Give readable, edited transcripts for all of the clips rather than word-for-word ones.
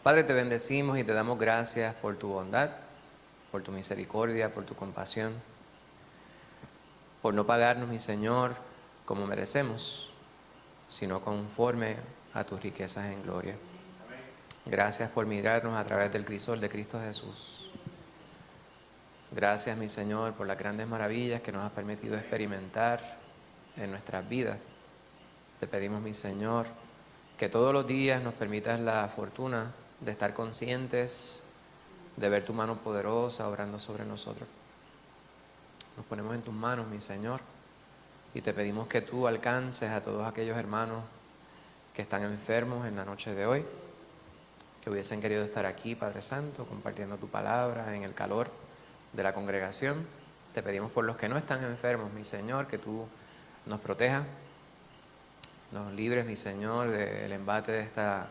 Padre, te bendecimos y te damos gracias por tu bondad, por tu misericordia, por tu compasión, por no pagarnos, mi Señor, como merecemos, sino conforme a tus riquezas en gloria. Gracias por mirarnos a través del crisol de Cristo Jesús. Gracias, mi Señor, por las grandes maravillas que nos has permitido experimentar en nuestras vidas. Te pedimos, mi Señor, que todos los días nos permitas la fortuna de estar conscientes, de ver tu mano poderosa obrando sobre nosotros. Nos ponemos en tus manos, mi Señor, y te pedimos que tú alcances a todos aquellos hermanos que están enfermos en la noche de hoy, que hubiesen querido estar aquí, Padre Santo, compartiendo tu palabra en el calor de la congregación. Te pedimos por los que no están enfermos, mi Señor, que tú nos protejas, nos libres, mi Señor, del embate de esta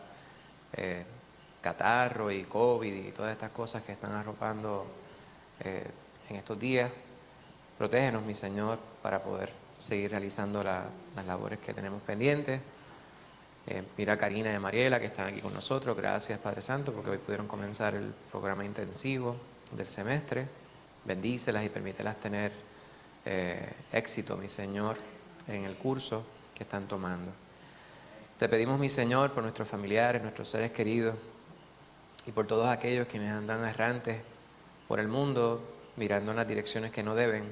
catarro y COVID y todas estas cosas que están arropando en estos días. Protégenos, mi Señor, para poder seguir realizando las labores que tenemos pendientes. Mira a Karina y a Mariela, que están aquí con nosotros. Gracias, Padre Santo, porque hoy pudieron comenzar el programa intensivo del semestre. Bendícelas y permítelas tener éxito, mi Señor, en el curso que están tomando. Te pedimos, mi Señor, por nuestros familiares, nuestros seres queridos y por todos aquellos quienes andan errantes por el mundo, mirando en las direcciones que no deben.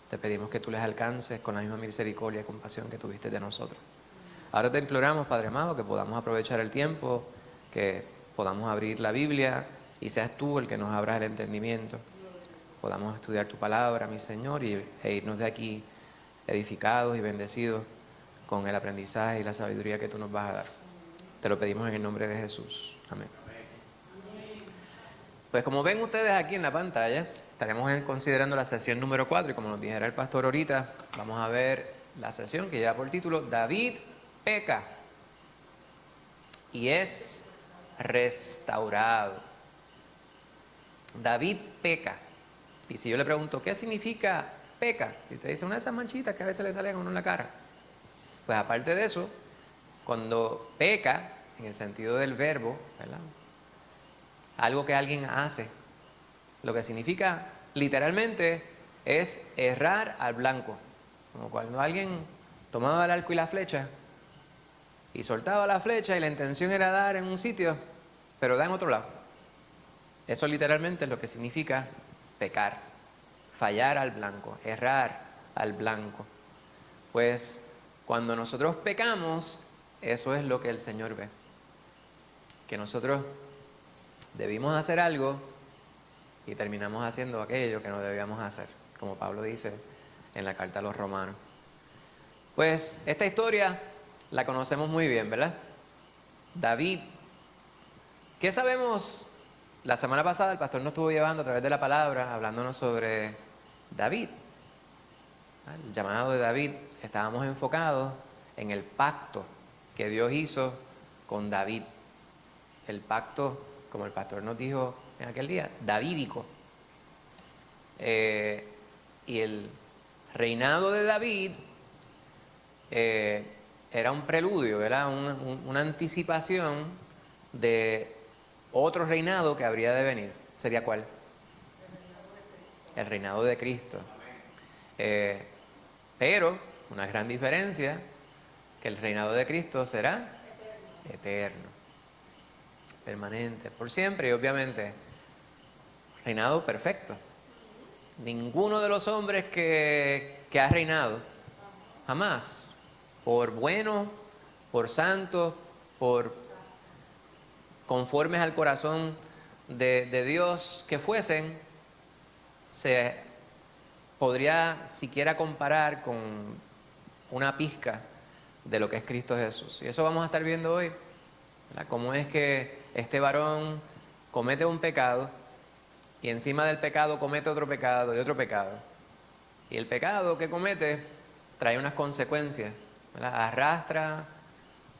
Te pedimos que tú les alcances con la misma misericordia y compasión que tuviste de nosotros. Ahora te imploramos, Padre amado, que podamos aprovechar el tiempo, que podamos abrir la Biblia y seas tú el que nos abra el entendimiento. Podamos estudiar tu palabra, mi Señor, e irnos de aquí edificados y bendecidos con el aprendizaje y la sabiduría que tú nos vas a dar. Te lo pedimos en el nombre de Jesús. Amén. Pues como ven ustedes aquí en la pantalla, estaremos considerando la sesión número 4 y como nos dijera el pastor ahorita, vamos a ver la sesión que lleva por título David peca y es restaurado. David peca. Y si yo le pregunto, ¿qué significa peca? Y usted dice, una de esas manchitas que a veces le salen a uno en la cara. Pues aparte de eso, cuando peca, en el sentido del verbo, ¿verdad?, algo que alguien hace, lo que significa literalmente es errar al blanco. Como cuando alguien tomaba el arco y la flecha y soltaba la flecha y la intención era dar en un sitio, pero da en otro lado. Eso literalmente es lo que significa pecar, fallar al blanco, errar al blanco. Pues cuando nosotros pecamos, eso es lo que el Señor ve. Que nosotros debimos hacer algo y terminamos haciendo aquello que no debíamos hacer, como Pablo dice en la carta a los Romanos. Pues esta historia la conocemos muy bien, ¿verdad? David. ¿Qué sabemos? La semana pasada el pastor nos estuvo llevando a través de la palabra, hablándonos sobre David, el llamado de David. Estábamos enfocados en el pacto que Dios hizo con David. El pacto, como el pastor nos dijo en aquel día, davídico. Y el reinado de David era un preludio, era una anticipación de otro reinado que habría de venir. ¿Sería cuál? El reinado de Cristo. Pero una gran diferencia, que el reinado de Cristo será eterno, permanente, por siempre, y obviamente reinado perfecto. Ninguno de los hombres que ha reinado, jamás, por bueno, por santo, por conformes al corazón de Dios que fuesen, se podría siquiera comparar con una pizca de lo que es Cristo Jesús. Y eso vamos a estar viendo hoy, ¿verdad? Cómo es que este varón comete un pecado y encima del pecado comete otro pecado y otro pecado. Y el pecado que comete trae unas consecuencias, ¿verdad? Arrastra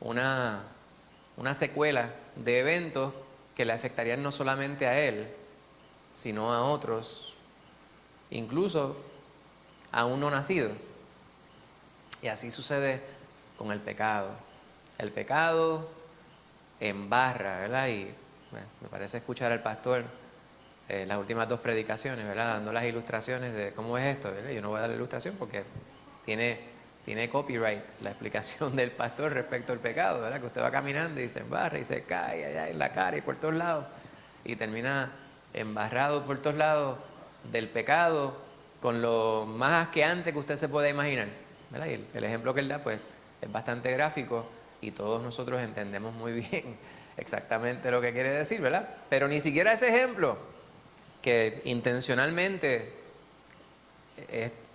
una secuela de eventos que le afectarían no solamente a él, sino a otros, incluso a un no nacido. Y así sucede con el pecado. El pecado embarra, ¿verdad? Y Me parece escuchar al pastor las últimas 2 predicaciones, ¿verdad? Dando las ilustraciones de cómo es esto, ¿verdad? Yo no voy a dar la ilustración porque tiene copyright la explicación del pastor respecto al pecado, ¿verdad? Que usted va caminando y se embarra y se cae allá en la cara y por todos lados y termina embarrado por todos lados del pecado con lo más asqueante que usted se pueda imaginar, ¿verdad? Y el ejemplo que él da pues es bastante gráfico y todos nosotros entendemos muy bien exactamente lo que quiere decir, ¿verdad? Pero ni siquiera ese ejemplo, que intencionalmente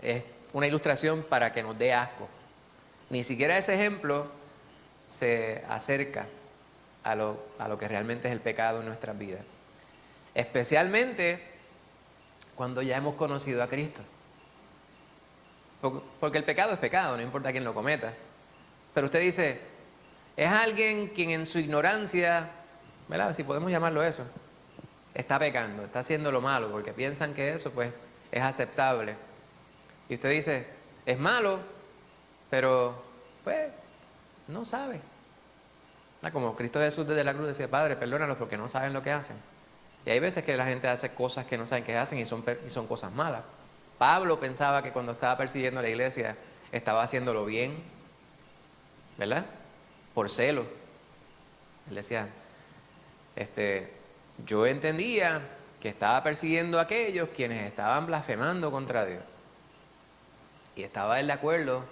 es una ilustración para que nos dé asco, ni siquiera ese ejemplo se acerca a lo que realmente es el pecado en nuestras vidas. Especialmente cuando ya hemos conocido a Cristo. Porque el pecado es pecado, no importa quién lo cometa. Pero usted dice, es alguien quien en su ignorancia, ¿verdad? Si podemos llamarlo eso, está pecando, está haciendo lo malo, porque piensan que eso pues es aceptable. Y usted dice, es malo, pero pues no sabe. Como Cristo Jesús desde la cruz decía, Padre, perdónalos porque no saben lo que hacen. Y hay veces que la gente hace cosas que no saben que hacen y son cosas malas. Pablo pensaba que cuando estaba persiguiendo a la iglesia estaba haciéndolo bien, ¿verdad? Por celo. Él decía, yo entendía que estaba persiguiendo a aquellos quienes estaban blasfemando contra Dios. Y estaba él de acuerdo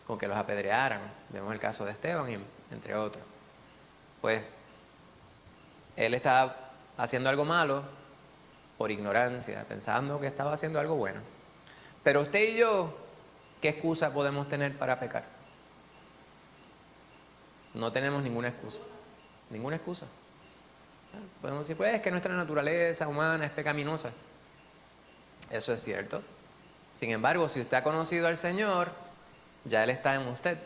con que los apedrearan. Vemos el caso de Esteban, entre otros. Pues él estaba haciendo algo malo por ignorancia, pensando que estaba haciendo algo bueno. Pero usted y yo, ¿qué excusa podemos tener para pecar? No tenemos ninguna excusa. Ninguna excusa. Podemos decir, pues es que nuestra naturaleza humana es pecaminosa. Eso es cierto. Sin embargo, si usted ha conocido al Señor, ya Él está en usted.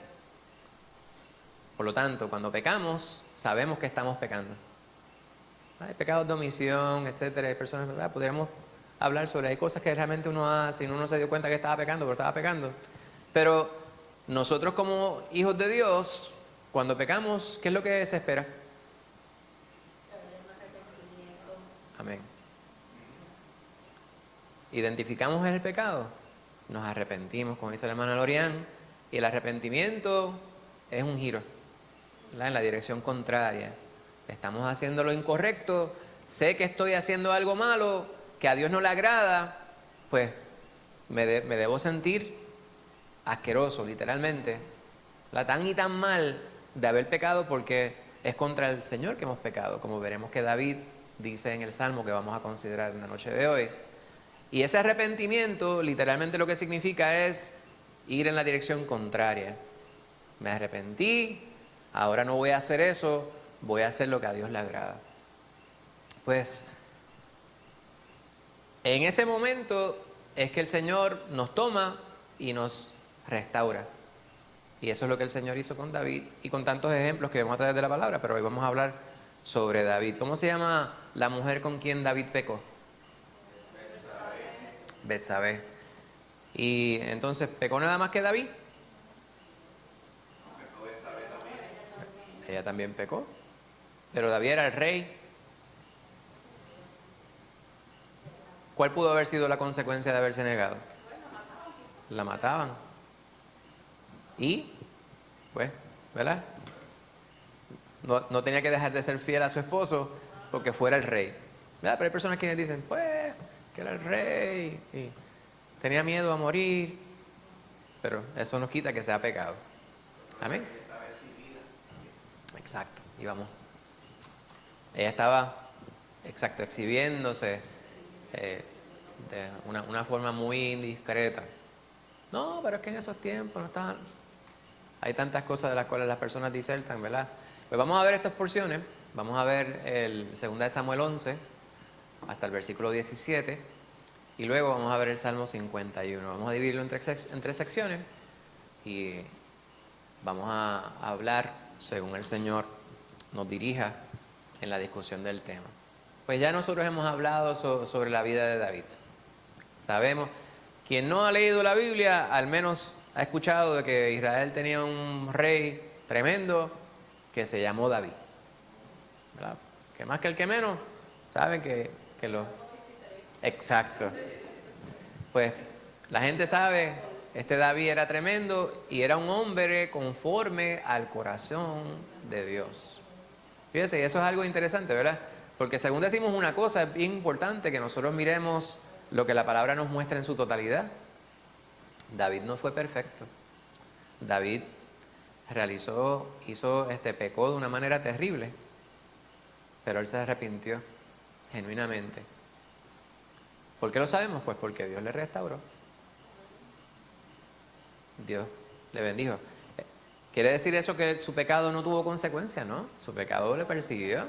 Por lo tanto, cuando pecamos, sabemos que estamos pecando. Hay pecados de omisión, etcétera. Hay personas, ¿verdad? Podríamos hablar sobre, hay cosas que realmente uno hace y uno no se dio cuenta que estaba pecando, pero estaba pecando. Pero nosotros como hijos de Dios, cuando pecamos, ¿qué es lo que se espera? Amén. Identificamos el pecado, nos arrepentimos, como dice la hermana Lorian, y el arrepentimiento es un giro, ¿verdad? En la dirección contraria. Estamos haciendo lo incorrecto, sé que estoy haciendo algo malo, que a Dios no le agrada, pues me debo sentir asqueroso, literalmente, tan y tan mal de haber pecado porque es contra el Señor que hemos pecado, como veremos que David dice en el Salmo que vamos a considerar en la noche de hoy. Y ese arrepentimiento literalmente lo que significa es ir en la dirección contraria. Me arrepentí, ahora no voy a hacer eso, voy a hacer lo que a Dios le agrada. Pues en ese momento es que el Señor nos toma y nos restaura. Y eso es lo que el Señor hizo con David y con tantos ejemplos que vemos a través de la palabra, pero hoy vamos a hablar sobre David. ¿Cómo se llama la mujer con quien David pecó? Betsabé. Y entonces, ¿pecó nada más que David? Ella también pecó. Pero David era el rey. ¿Cuál pudo haber sido la consecuencia de haberse negado? La mataban. Y, pues, ¿verdad? No tenía que dejar de ser fiel a su esposo porque fuera el rey. ¿Verdad? Pero hay personas que dicen, pues, que era el rey y tenía miedo a morir. Pero eso nos quita que sea pecado. Amén. Exacto. Y vamos. Ella estaba, exacto, exhibiéndose de una forma muy indiscreta. No, pero es que en esos tiempos no estaban. Hay tantas cosas de las cuales las personas disertan, ¿verdad? Pues vamos a ver estas porciones. Vamos a ver el 2 de Samuel 11 hasta el versículo 17 y luego vamos a ver el Salmo 51. Vamos a dividirlo en tres secciones y vamos a hablar según el Señor nos dirija en la discusión del tema. Pues ya nosotros hemos hablado sobre la vida de David. Sabemos, quien no ha leído la Biblia, al menos ha escuchado de que Israel tenía un rey tremendo que se llamó David, ¿verdad? que más que el que menos, saben que lo... Exacto. Pues la gente sabe, este David era tremendo y era un hombre conforme al corazón de Dios. Fíjense, y eso es algo interesante, ¿verdad? Porque según decimos una cosa, es bien importante que nosotros miremos lo que la palabra nos muestra en su totalidad. David no fue perfecto. David pecó de una manera terrible, pero él se arrepintió genuinamente. ¿Por qué lo sabemos? Pues porque Dios le restauró. Dios le bendijo. ¿Quiere decir eso que su pecado no tuvo consecuencia? No, su pecado le persiguió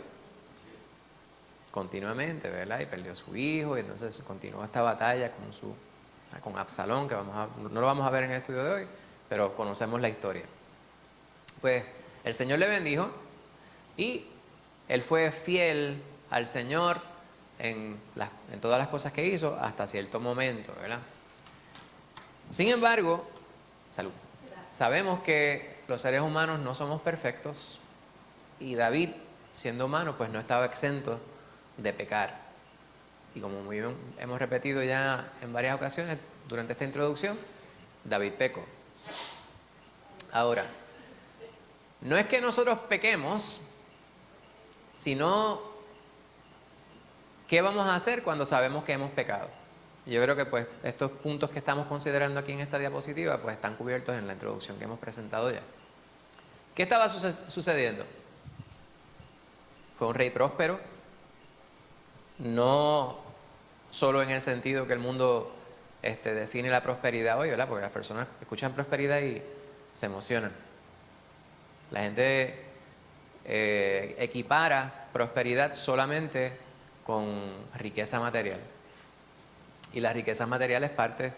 continuamente, ¿verdad? Y perdió a su hijo, y entonces continuó esta batalla con Absalón, que no lo vamos a ver en el estudio de hoy, pero conocemos la historia. Pues el Señor le bendijo y él fue fiel al Señor en todas las cosas que hizo hasta cierto momento, ¿verdad? Sin embargo, sabemos que los seres humanos no somos perfectos y David, siendo humano, pues no estaba exento de pecar. Y como muy bien hemos repetido ya en varias ocasiones durante esta introducción, David pecó. Ahora, no es que nosotros pequemos, sino ¿qué vamos a hacer cuando sabemos que hemos pecado? Yo creo que pues estos puntos que estamos considerando aquí en esta diapositiva pues están cubiertos en la introducción que hemos presentado ya. ¿Qué estaba sucediendo? Fue un rey próspero, no solo en el sentido que el mundo define la prosperidad hoy, ¿verdad? Porque las personas escuchan prosperidad y se emocionan. La gente equipara prosperidad solamente con riqueza material. Y la riqueza material es parte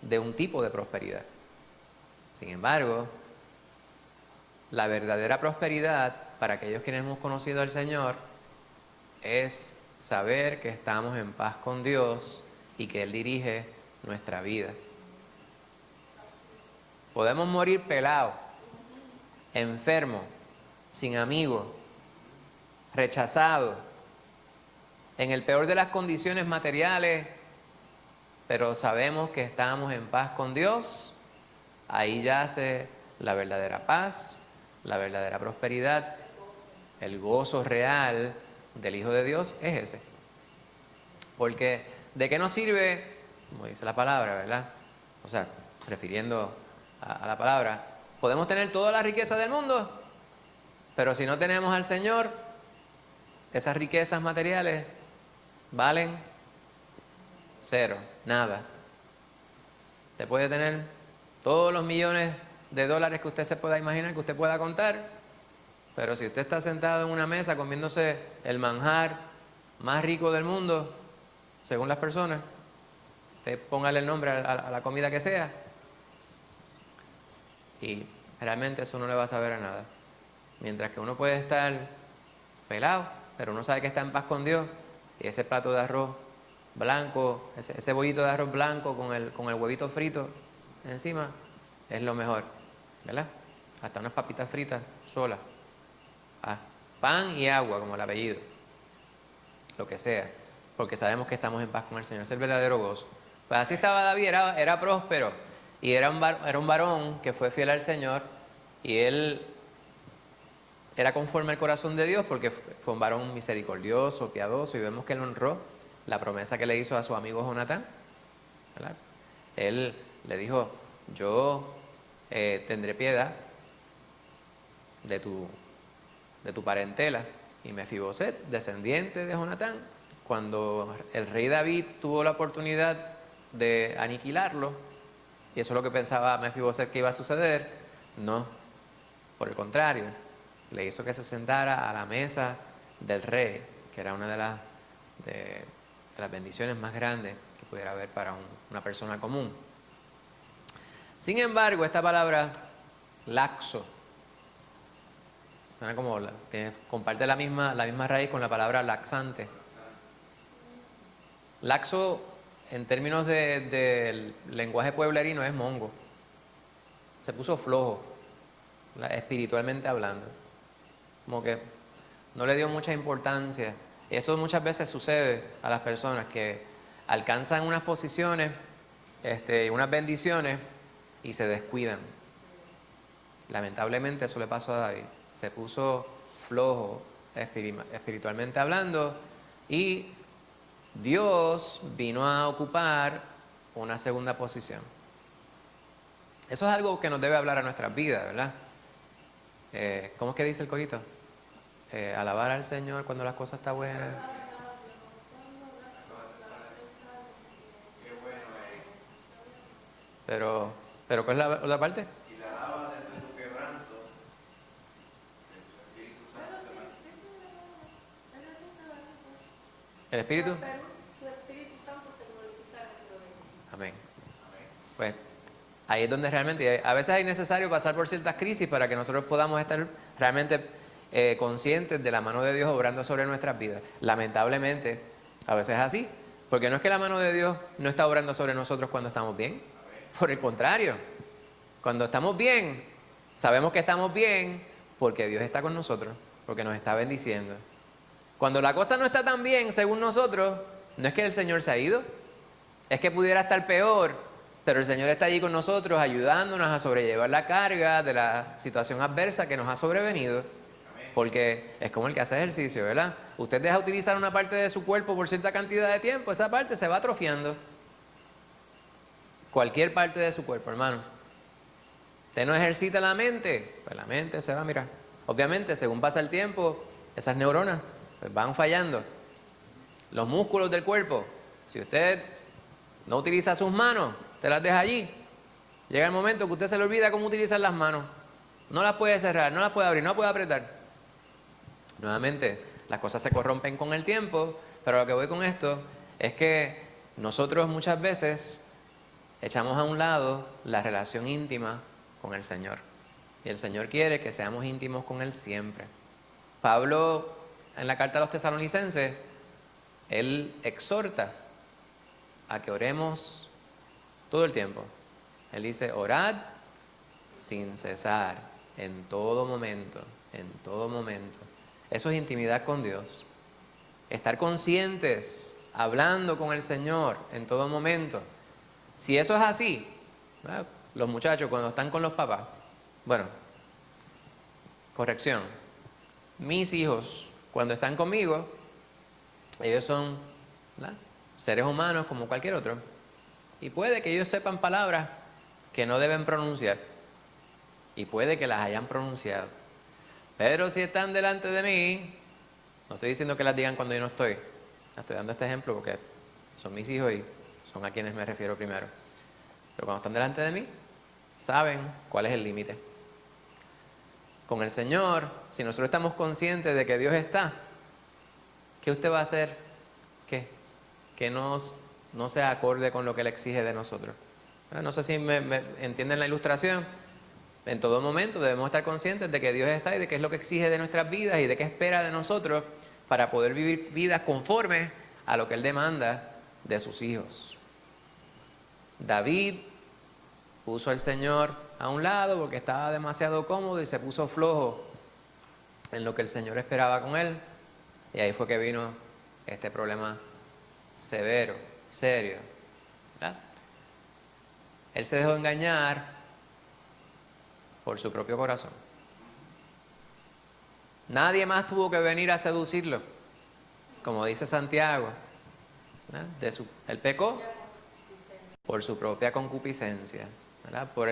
de un tipo de prosperidad. Sin embargo, la verdadera prosperidad para aquellos quienes hemos conocido al Señor es saber que estamos en paz con Dios y que Él dirige nuestra vida. Podemos morir pelados, enfermos, sin amigos, rechazados, en el peor de las condiciones materiales, pero sabemos que estamos en paz con Dios. Ahí yace la verdadera paz, la verdadera prosperidad, el gozo real del Hijo de Dios es ese. Porque ¿de qué nos sirve? Como dice la palabra, ¿verdad? O sea, refiriendo a la palabra, podemos tener toda la riqueza del mundo, pero si no tenemos al Señor, esas riquezas materiales valen cero, nada. Usted puede tener todos los millones de dólares que usted se pueda imaginar, que usted pueda contar, pero si usted está sentado en una mesa comiéndose el manjar más rico del mundo, según las personas, usted póngale el nombre a la comida que sea, y realmente eso no le va a saber a nada. Mientras que uno puede estar pelado, pero uno sabe que está en paz con Dios, y ese plato de arroz blanco, ese bollito de arroz blanco con el huevito frito encima, es lo mejor, ¿verdad? Hasta unas papitas fritas solas. Pan y agua, como el apellido, lo que sea, porque sabemos que estamos en paz con el Señor, es el verdadero gozo. Pues así estaba David, era próspero, y era un varón que fue fiel al Señor, y él era conforme al corazón de Dios, porque fue un varón misericordioso, piadoso, y vemos que él honró la promesa que le hizo a su amigo Jonatán, ¿verdad? Él le dijo: yo tendré piedad de tu parentela. Y Mefiboset, descendiente de Jonatán, cuando el rey David tuvo la oportunidad de aniquilarlo, y eso es lo que pensaba Mefiboset que iba a suceder, no, por el contrario, le hizo que se sentara a la mesa del rey, que era una de las bendiciones más grandes que pudiera haber para una persona común. Sin embargo, esta palabra laxo comparte la misma raíz con la palabra laxante. Laxo, en términos del lenguaje pueblerino, es mongo. Se puso flojo, espiritualmente hablando. Como que no le dio mucha importancia. Eso muchas veces sucede a las personas que alcanzan unas posiciones, unas bendiciones y se descuidan. Lamentablemente eso le pasó a David. Se puso flojo espiritualmente hablando y Dios vino a ocupar una segunda posición. Eso es algo que nos debe hablar a nuestras vidas, ¿verdad? ¿Cómo es que dice el corito? Alabar al Señor cuando las cosas están buenas. Pero ¿cuál es la otra parte? Y la alaba desde tu quebranto. ¿El Espíritu? Amén. Pues ahí es donde realmente, a veces es necesario pasar por ciertas crisis para que nosotros podamos estar realmente conscientes de la mano de Dios obrando sobre nuestras vidas. Lamentablemente, a veces es así, porque no es que la mano de Dios no está obrando sobre nosotros cuando estamos bien. Por el contrario, cuando estamos bien, sabemos que estamos bien porque Dios está con nosotros, porque nos está bendiciendo. Cuando la cosa no está tan bien, según nosotros, no es que el Señor se ha ido, es que pudiera estar peor, pero el Señor está allí con nosotros, ayudándonos a sobrellevar la carga de la situación adversa que nos ha sobrevenido. Porque es como el que hace ejercicio, ¿verdad? Usted deja utilizar una parte de su cuerpo por cierta cantidad de tiempo, esa parte se va atrofiando. Cualquier parte de su cuerpo, hermano. Usted no ejercita la mente, pues la mente se va a mirar. Obviamente, según pasa el tiempo, esas neuronas pues van fallando. Los músculos del cuerpo, si usted no utiliza sus manos, te las deja allí. Llega el momento que usted se le olvida cómo utilizar las manos. No las puede cerrar, no las puede abrir, no puede apretar. Nuevamente, las cosas se corrompen con el tiempo, pero lo que voy con esto es que nosotros muchas veces echamos a un lado la relación íntima con el Señor. Y el Señor quiere que seamos íntimos con Él siempre. Pablo, en la carta a los tesalonicenses, él exhorta a que oremos todo el tiempo. Él dice, orad sin cesar, en todo momento, en todo momento. Eso es intimidad con Dios. Estar conscientes, hablando con el Señor en todo momento. Si eso es así, ¿verdad? Los muchachos cuando están con los papás, bueno, corrección, mis hijos cuando están conmigo, ellos son, ¿verdad?, seres humanos como cualquier otro, y puede que ellos sepan palabras que no deben pronunciar, y puede que las hayan pronunciado, pero si están delante de mí, no estoy diciendo que las digan cuando yo no estoy, estoy dando este ejemplo porque son mis hijos y son a quienes me refiero primero. Pero cuando están delante de mí, saben cuál es el límite. Con el Señor, si nosotros estamos conscientes de que Dios está, ¿qué usted va a hacer? ¿Qué? Que no sea acorde con lo que Él exige de nosotros. No sé si me entienden la ilustración. En todo momento debemos estar conscientes de que Dios está y de qué es lo que exige de nuestras vidas y de qué espera de nosotros para poder vivir vidas conformes a lo que Él demanda de sus hijos. David puso al Señor a un lado porque estaba demasiado cómodo y se puso flojo en lo que el Señor esperaba con él. Y ahí fue que vino este problema severo, serio, ¿verdad? Él se dejó engañar por su propio corazón. Nadie más tuvo que venir a seducirlo, como dice Santiago, ¿verdad? Él pecó por su propia concupiscencia, ¿verdad? Por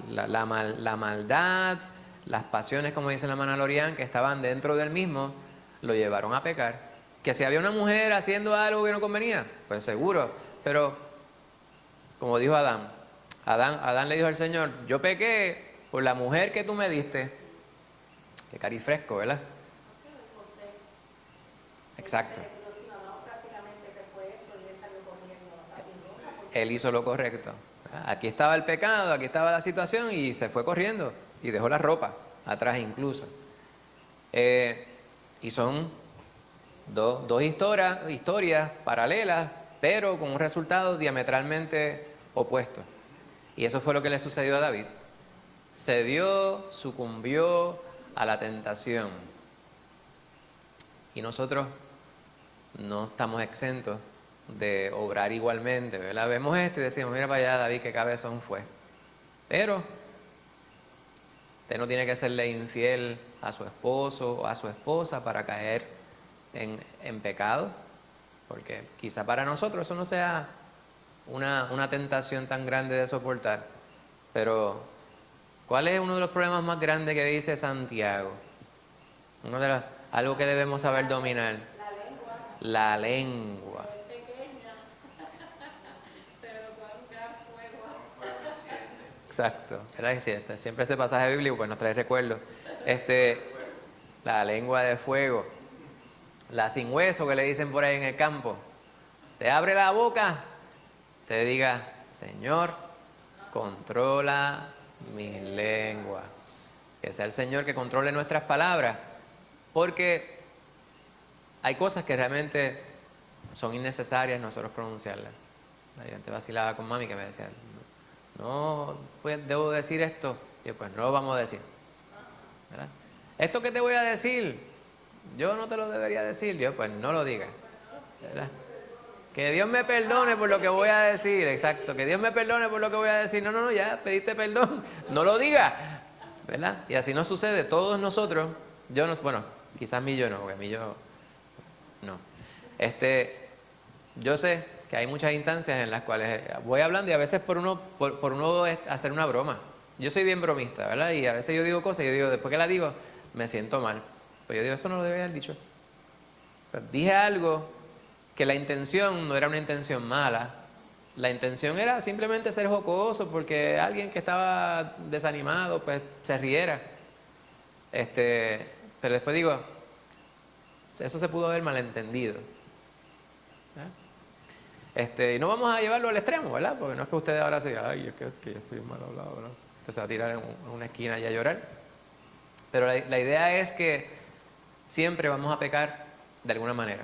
la maldad, las pasiones, como dice la hermana Lorian, que estaban dentro del mismo, lo llevaron a pecar. Que si había una mujer haciendo algo que no convenía, pues seguro, pero como dijo Adán le dijo al Señor, yo pequé por la mujer que tú me diste. Qué carifresco, ¿verdad? Exacto. Él hizo lo correcto. Aquí estaba el pecado, aquí estaba la situación y se fue corriendo y dejó la ropa atrás incluso. Y son dos historias paralelas, pero con un resultado diametralmente opuesto. Y eso fue lo que le sucedió a David. Sucumbió a la tentación. Y nosotros no estamos exentos de obrar igualmente, ¿verdad? Vemos esto y decimos, mira para allá, David, qué cabezón fue. Pero usted no tiene que serle infiel a su esposo o a su esposa para caer en pecado, porque quizá para nosotros eso no sea una tentación tan grande de soportar. Pero, ¿cuál es uno de los problemas más grandes que dice Santiago? Algo que debemos saber dominar. La lengua. Es pequeña, pero con un gran fuego. Exacto, era cierto. Siempre ese pasaje bíblico pues nos trae recuerdos. La lengua de fuego. La sin hueso que le dicen por ahí en el campo. Te abre la boca, te diga, Señor, controla mi lengua. Que sea el Señor que controle nuestras palabras. Porque hay cosas que realmente son innecesarias nosotros pronunciarlas. La gente vacilaba con mami que me decía, no, pues debo decir esto. Y yo, pues no lo vamos a decir, ¿verdad? Esto que te voy a decir, yo no te lo debería decir. Yo, pues no lo digas, ¿verdad? Que Dios me perdone por lo que voy a decir. Exacto, que Dios me perdone por lo que voy a decir. No, ya pediste perdón, no lo digas, ¿verdad? Y así nos sucede, todos nosotros. Bueno, quizás a mí yo no, porque a mí yo no. Yo sé que hay muchas instancias en las cuales voy hablando y a veces por uno hacer una broma. Yo soy bien bromista, ¿verdad? Y a veces yo digo cosas y yo digo, después que la digo, me siento mal. Pues yo digo, eso no lo debería haber dicho. O sea, dije algo que la intención no era una intención mala. La intención era simplemente ser jocoso porque alguien que estaba desanimado, pues se riera. Pero después digo, eso se pudo haber malentendido. Y no vamos a llevarlo al extremo, ¿verdad? Porque no es que ustedes ahora se digan, ay, es que yo estoy mal hablado, ¿verdad? Usted se va a tirar en una esquina y a llorar. Pero la idea es que siempre vamos a pecar de alguna manera.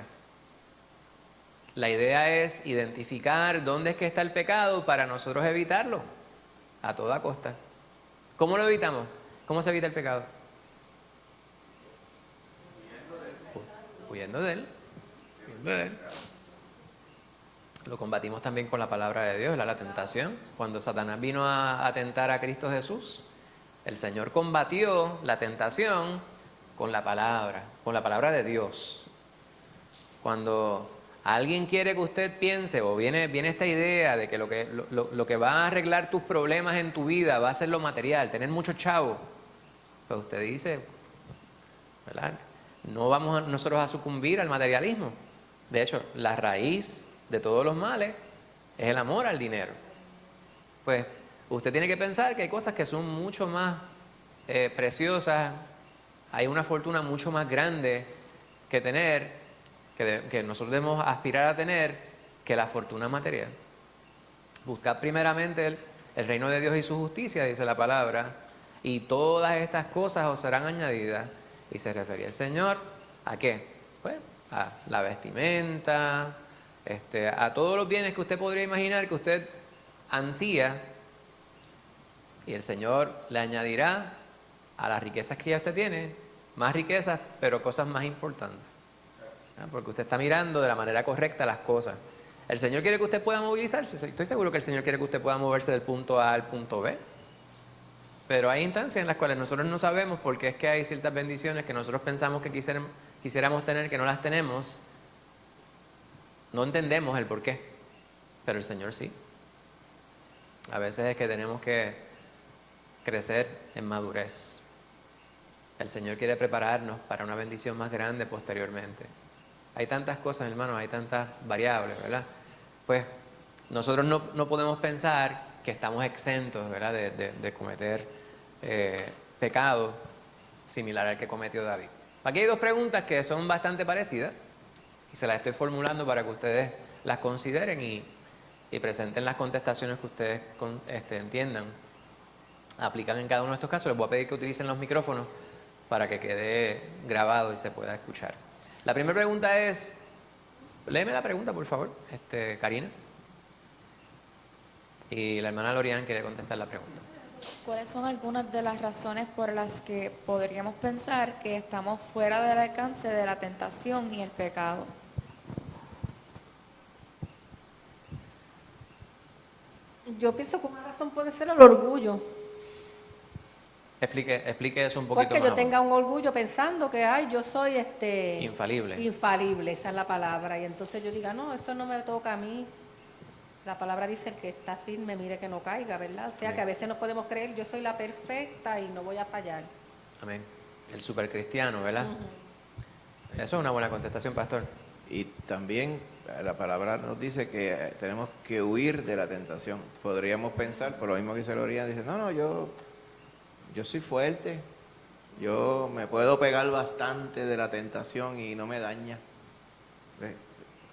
La idea es identificar dónde es que está el pecado para nosotros evitarlo a toda costa. ¿Cómo lo evitamos? ¿Cómo se evita el pecado? Huyendo de él. Huyendo de él. Lo combatimos también con la palabra de Dios, la tentación. Cuando Satanás vino a tentar a Cristo Jesús, el Señor combatió la tentación con la palabra de Dios. Cuando alguien quiere que usted piense, o viene esta idea de que lo que va a arreglar tus problemas en tu vida va a ser lo material, tener mucho chavo, pues usted dice, ¿verdad? No vamos nosotros a sucumbir al materialismo. De hecho, la raíz de todos los males es el amor al dinero. Pues usted tiene que pensar que hay cosas que son mucho más preciosas, hay una fortuna mucho más grande que tener, que nosotros debemos aspirar a tener, que la fortuna material. Buscad primeramente el reino de Dios y su justicia, dice la palabra, y todas estas cosas os serán añadidas. Y se refería el Señor ¿a qué? Pues a la vestimenta, a todos los bienes que usted podría imaginar que usted ansía, y el Señor le añadirá a las riquezas que ya usted tiene más riquezas, pero cosas más importantes, ¿no? Porque usted está mirando de la manera correcta las cosas. El Señor quiere que usted pueda movilizarse. Estoy seguro que el Señor quiere que usted pueda moverse del punto A al punto B, pero hay instancias en las cuales nosotros no sabemos porque es que hay ciertas bendiciones que nosotros pensamos que quisiéramos tener, que no las tenemos. No entendemos el por qué, pero el Señor sí. A veces es que tenemos que crecer en madurez. El Señor quiere prepararnos para una bendición más grande posteriormente. Hay tantas cosas, hermanos, hay tantas variables, ¿verdad? Pues nosotros no podemos pensar que estamos exentos, ¿verdad?, de cometer pecado similar al que cometió David. Aquí hay dos preguntas que son bastante parecidas y se las estoy formulando para que ustedes las consideren y presenten las contestaciones que ustedes entiendan, aplican en cada uno de estos casos. Les voy a pedir que utilicen los micrófonos para que quede grabado y se pueda escuchar. La primera pregunta es, léeme la pregunta por favor, Karina. Y la hermana Lorian quiere contestar la pregunta. ¿Cuáles son algunas de las razones por las que podríamos pensar que estamos fuera del alcance de la tentación y el pecado? Yo pienso que una razón puede ser el orgullo. Explique eso un Pues poquito que más. yo tenga un orgullo pensando que, ay, yo soy Infalible. infalible, esa es la palabra. Y entonces yo diga, no, eso no me toca a mí. La palabra dice que está firme, mire que no caiga, ¿verdad? O sea Amén. que a veces no podemos creer, yo soy la perfecta y no voy a fallar. Amén. El supercristiano, ¿verdad? Eso es una buena contestación, pastor. Y también la palabra nos dice que tenemos que huir de la tentación. Podríamos pensar, por lo mismo que se lo dice, no, no, yo soy fuerte, yo me puedo pegar bastante de la tentación y no me daña. ¿Ves?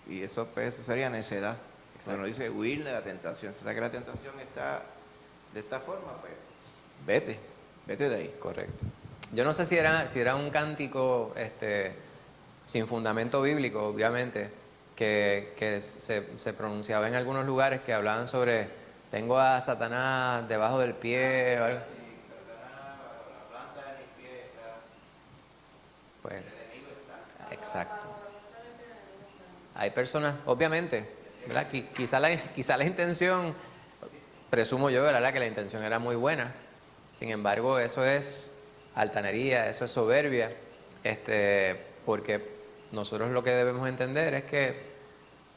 Y eso, pues, eso sería necedad. Cuando dice huir de la tentación, si sabes que la tentación está de esta forma, pues vete de ahí. Correcto. Yo no sé si era un cántico sin fundamento bíblico, obviamente, que se pronunciaba en algunos lugares que hablaban sobre tengo a Satanás debajo del pie o algo. Pues, exacto. Hay personas, obviamente, ¿verdad? Quizá la intención, presumo yo, ¿verdad? Que la intención era muy buena. Sin embargo, eso es altanería, eso es soberbia, porque nosotros lo que debemos entender es que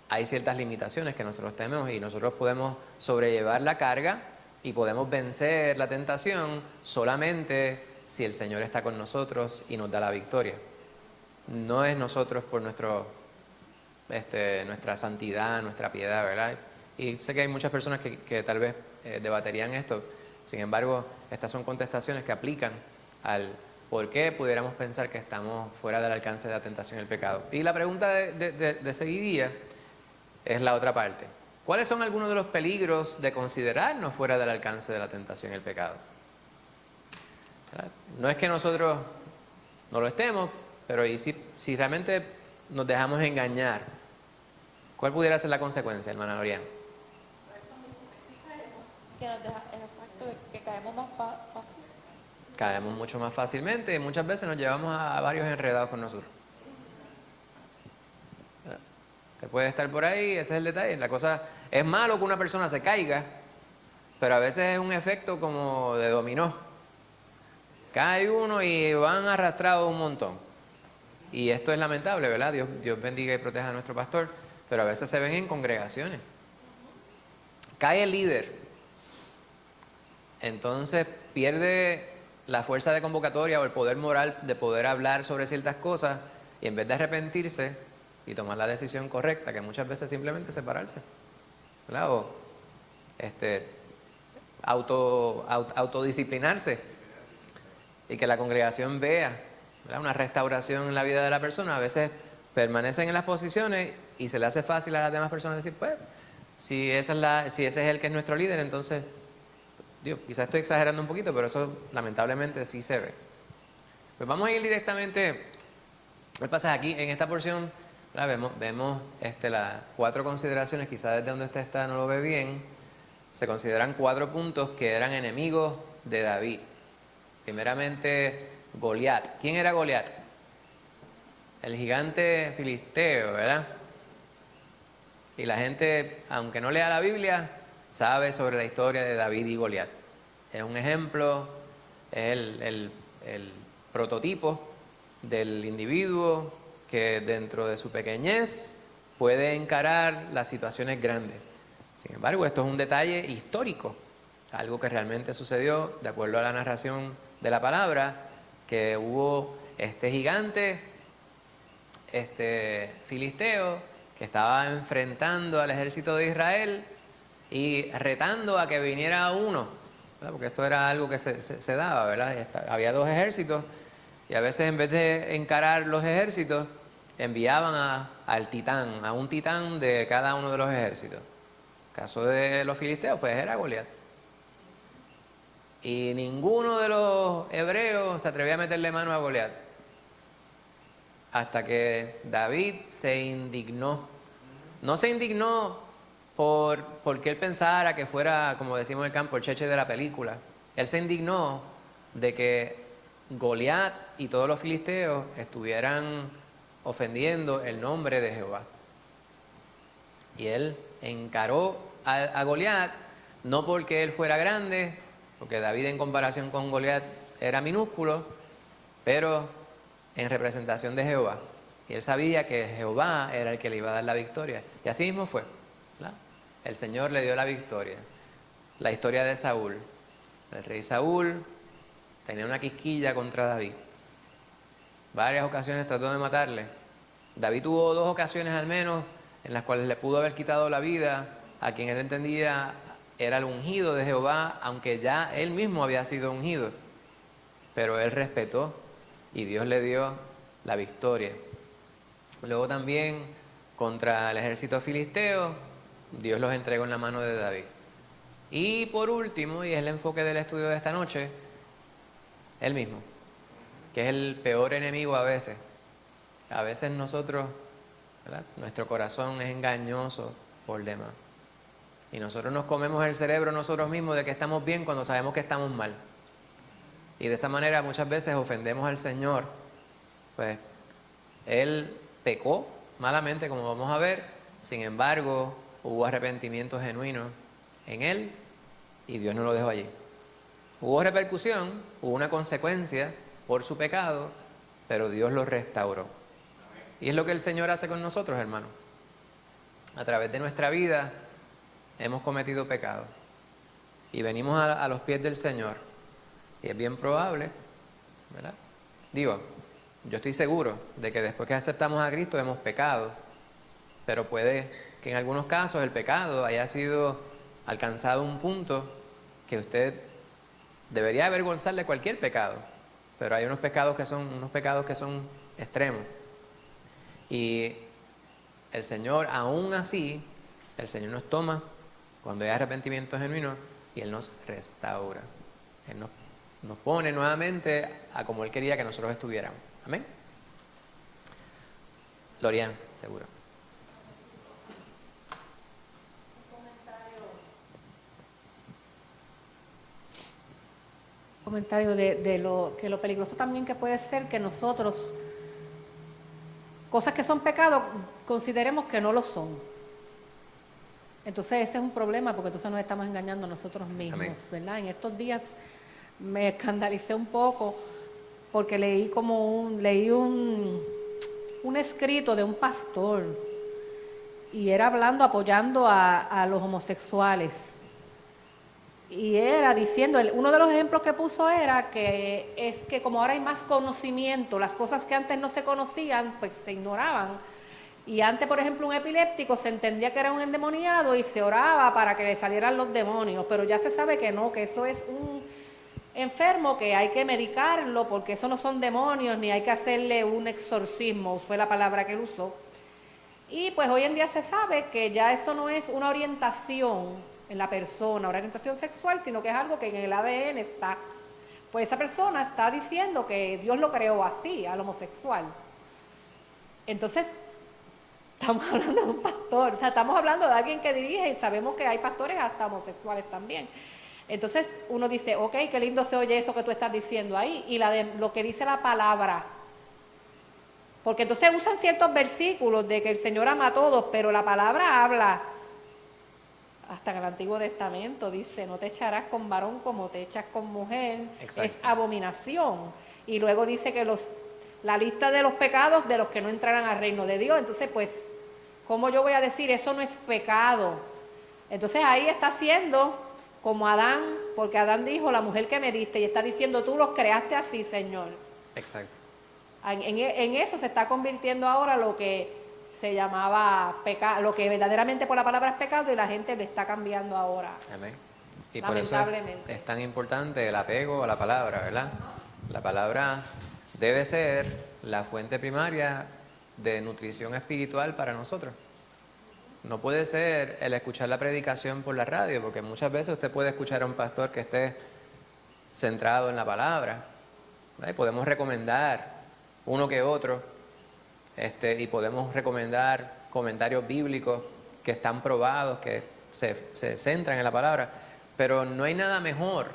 hay ciertas limitaciones que nosotros tenemos y nosotros podemos sobrellevar la carga y podemos vencer la tentación solamente si el Señor está con nosotros y nos da la victoria. No es nosotros por nuestra santidad, nuestra piedad, ¿verdad? Y sé que hay muchas personas que tal vez debaterían esto. Sin embargo, estas son contestaciones que aplican al por qué pudiéramos pensar que estamos fuera del alcance de la tentación y el pecado. Y la pregunta de seguidilla es la otra parte. ¿Cuáles son algunos de los peligros de considerarnos fuera del alcance de la tentación y el pecado? ¿Verdad? No es que nosotros no lo estemos, pero ¿y si realmente nos dejamos engañar? ¿Cuál pudiera ser la consecuencia, hermana Lorian? Que nos deja, exacto, que caemos más fácil. Caemos mucho más fácilmente y muchas veces nos llevamos a varios enredados con nosotros. Te puede estar por ahí, ese es el detalle. La cosa es malo que una persona se caiga, pero a veces es un efecto como de dominó. Cae uno y van arrastrados un montón. Y esto es lamentable, ¿verdad? Dios bendiga y proteja a nuestro pastor, pero a veces se ven en congregaciones. Cae el líder, entonces pierde la fuerza de convocatoria o el poder moral de poder hablar sobre ciertas cosas y en vez de arrepentirse y tomar la decisión correcta, que muchas veces simplemente separarse, ¿verdad? O autodisciplinarse y que la congregación vea, ¿verdad?, una restauración en la vida de la persona. A veces permanecen en las posiciones y se le hace fácil a las demás personas decir, pues, si ese es el que es nuestro líder, entonces, Dios, quizás estoy exagerando un poquito, pero eso lamentablemente sí se ve. Pues vamos a ir directamente al pasaje aquí, en esta porción, ¿verdad? Vemos las 4 consideraciones, quizás desde donde usted está no lo ve bien. Se consideran 4 puntos que eran enemigos de David. Primeramente, Goliat. ¿Quién era Goliat? El gigante filisteo, ¿verdad? Y la gente, aunque no lea la Biblia, sabe sobre la historia de David y Goliat. Es un ejemplo, es el prototipo del individuo que dentro de su pequeñez puede encarar las situaciones grandes. Sin embargo, esto es un detalle histórico, algo que realmente sucedió de acuerdo a la narración de la palabra, que hubo este gigante, filisteo, que estaba enfrentando al ejército de Israel y retando a que viniera uno, ¿verdad? Porque esto era algo que se daba, ¿verdad? Había 2 ejércitos y a veces en vez de encarar los ejércitos, enviaban al titán, a un titán de cada uno de los ejércitos. En el caso de los filisteos, pues era Goliat. Y ninguno de los hebreos se atrevía a meterle mano a Goliat. Hasta que David se indignó. No se indignó porque él pensara que fuera, como decimos en el campo, el cheche de la película. Él se indignó de que Goliat y todos los filisteos estuvieran ofendiendo el nombre de Jehová. Y él encaró a Goliat, no porque él fuera grande, porque David en comparación con Goliat era minúsculo, pero en representación de Jehová. Y él sabía que Jehová era el que le iba a dar la victoria. Y así mismo fue, ¿verdad? El Señor le dio la victoria. La historia de Saúl. El rey Saúl tenía una quisquilla contra David. Varias ocasiones trató de matarle. David tuvo 2 ocasiones al menos en las cuales le pudo haber quitado la vida a quien él entendía era el ungido de Jehová, aunque ya él mismo había sido ungido. Pero él respetó y Dios le dio la victoria. Luego también contra el ejército filisteo, Dios los entregó en la mano de David. Y por último, y es el enfoque del estudio de esta noche, él mismo, que es el peor enemigo a veces. A veces nosotros, ¿verdad?, nuestro corazón es engañoso por demás. Y nosotros nos comemos el cerebro nosotros mismos de que estamos bien cuando sabemos que estamos mal. Y de esa manera muchas veces ofendemos al Señor. Pues Él pecó malamente, como vamos a ver. Sin embargo, hubo arrepentimiento genuino en Él y Dios no lo dejó allí. Hubo repercusión, hubo una consecuencia por su pecado, pero Dios lo restauró. Y es lo que el Señor hace con nosotros, hermanos. A través de nuestra vida hemos cometido pecado y venimos a los pies del Señor. Y es bien probable, ¿verdad? Digo, yo estoy seguro de que después que aceptamos a Cristo hemos pecado, pero puede que en algunos casos el pecado haya sido alcanzado un punto que usted debería avergonzarle cualquier pecado, pero hay unos pecados que son extremos. Y el Señor, aún así, el Señor nos toma cuando hay arrepentimiento genuino y Él nos restaura. Él nos pone nuevamente a como Él quería que nosotros estuviéramos. Amén. Lorian, seguro. Comentario de lo peligroso también que puede ser que nosotros, cosas que son pecados, consideremos que no lo son. Entonces ese es un problema porque entonces nos estamos engañando a nosotros mismos. Amén. ¿Verdad? En estos días me escandalicé un poco porque leí un escrito de un pastor y era apoyando a los homosexuales. Y era diciendo, uno de los ejemplos que puso era que es que como ahora hay más conocimiento, las cosas que antes no se conocían, pues se ignoraban. Y antes, por ejemplo, un epiléptico se entendía que era un endemoniado y se oraba para que le salieran los demonios, pero ya se sabe que no, que eso es un enfermo que hay que medicarlo porque eso no son demonios ni hay que hacerle un exorcismo, fue la palabra que él usó. Y pues hoy en día se sabe que ya eso no es una orientación en la persona, una orientación sexual, sino que es algo que en el ADN está. Pues esa persona está diciendo que Dios lo creó así, al homosexual. Entonces, estamos hablando de un pastor, o sea, estamos hablando de alguien que dirige y sabemos que hay pastores hasta homosexuales también. Entonces uno dice, ok, qué lindo se oye eso que tú estás diciendo ahí, y lo que dice la palabra. Porque entonces usan ciertos versículos de que el Señor ama a todos, pero la palabra habla, hasta en el Antiguo Testamento dice, no te echarás con varón como te echas con mujer. Exacto. Es abominación. Y luego dice que la lista de los pecados de los que no entrarán al reino de Dios. Entonces, pues, ¿cómo yo voy a decir eso no es pecado? Entonces ahí está haciendo como Adán, porque Adán dijo, la mujer que me diste, y está diciendo, tú los creaste así, Señor. Exacto. En eso se está convirtiendo ahora lo que se llamaba pecado, lo que verdaderamente por la palabra es pecado, y la gente le está cambiando ahora. Amén. Y por eso es tan importante el apego a la palabra, ¿verdad? La palabra debe ser la fuente primaria de nutrición espiritual para nosotros. No puede ser el escuchar la predicación por la radio, porque muchas veces usted puede escuchar a un pastor que esté centrado en la palabra, ¿verdad? Y podemos recomendar uno que otro, y podemos recomendar comentarios bíblicos que están probados, que se centran en la palabra, pero no hay nada mejor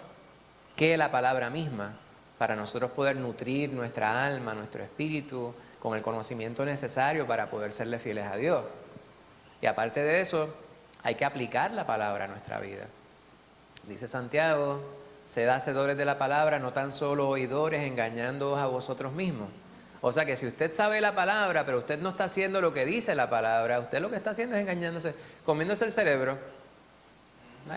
que la palabra misma, para nosotros poder nutrir nuestra alma, nuestro espíritu, con el conocimiento necesario para poder serle fieles a Dios. Y aparte de eso, hay que aplicar la palabra a nuestra vida. Dice Santiago, sed hacedores de la palabra, no tan solo oidores, engañándoos a vosotros mismos. O sea que si usted sabe la palabra, pero usted no está haciendo lo que dice la palabra, usted lo que está haciendo es engañándose, comiéndose el cerebro.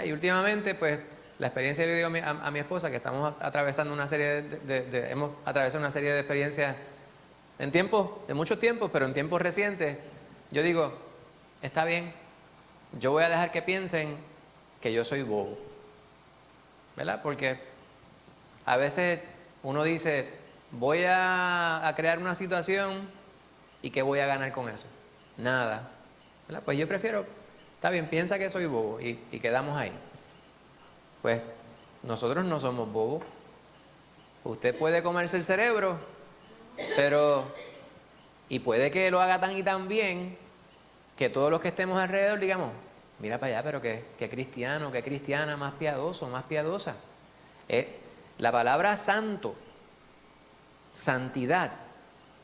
Y últimamente, pues, la experiencia, le digo a mi esposa que estamos atravesando una serie hemos atravesado una serie de experiencias en muchos tiempos, pero en tiempos recientes. Yo digo, está bien, yo voy a dejar que piensen que yo soy bobo, ¿verdad? Porque a veces uno dice, voy a crear una situación y ¿qué voy a ganar con eso? Nada, ¿verdad? Pues yo prefiero, está bien, piensa que soy bobo y quedamos ahí. Pues nosotros no somos bobos. Usted puede comerse el cerebro, y puede que lo haga tan y tan bien que todos los que estemos alrededor digamos, mira para allá, pero qué cristiano, qué cristiana más piadoso, más piadosa. La palabra santo, santidad,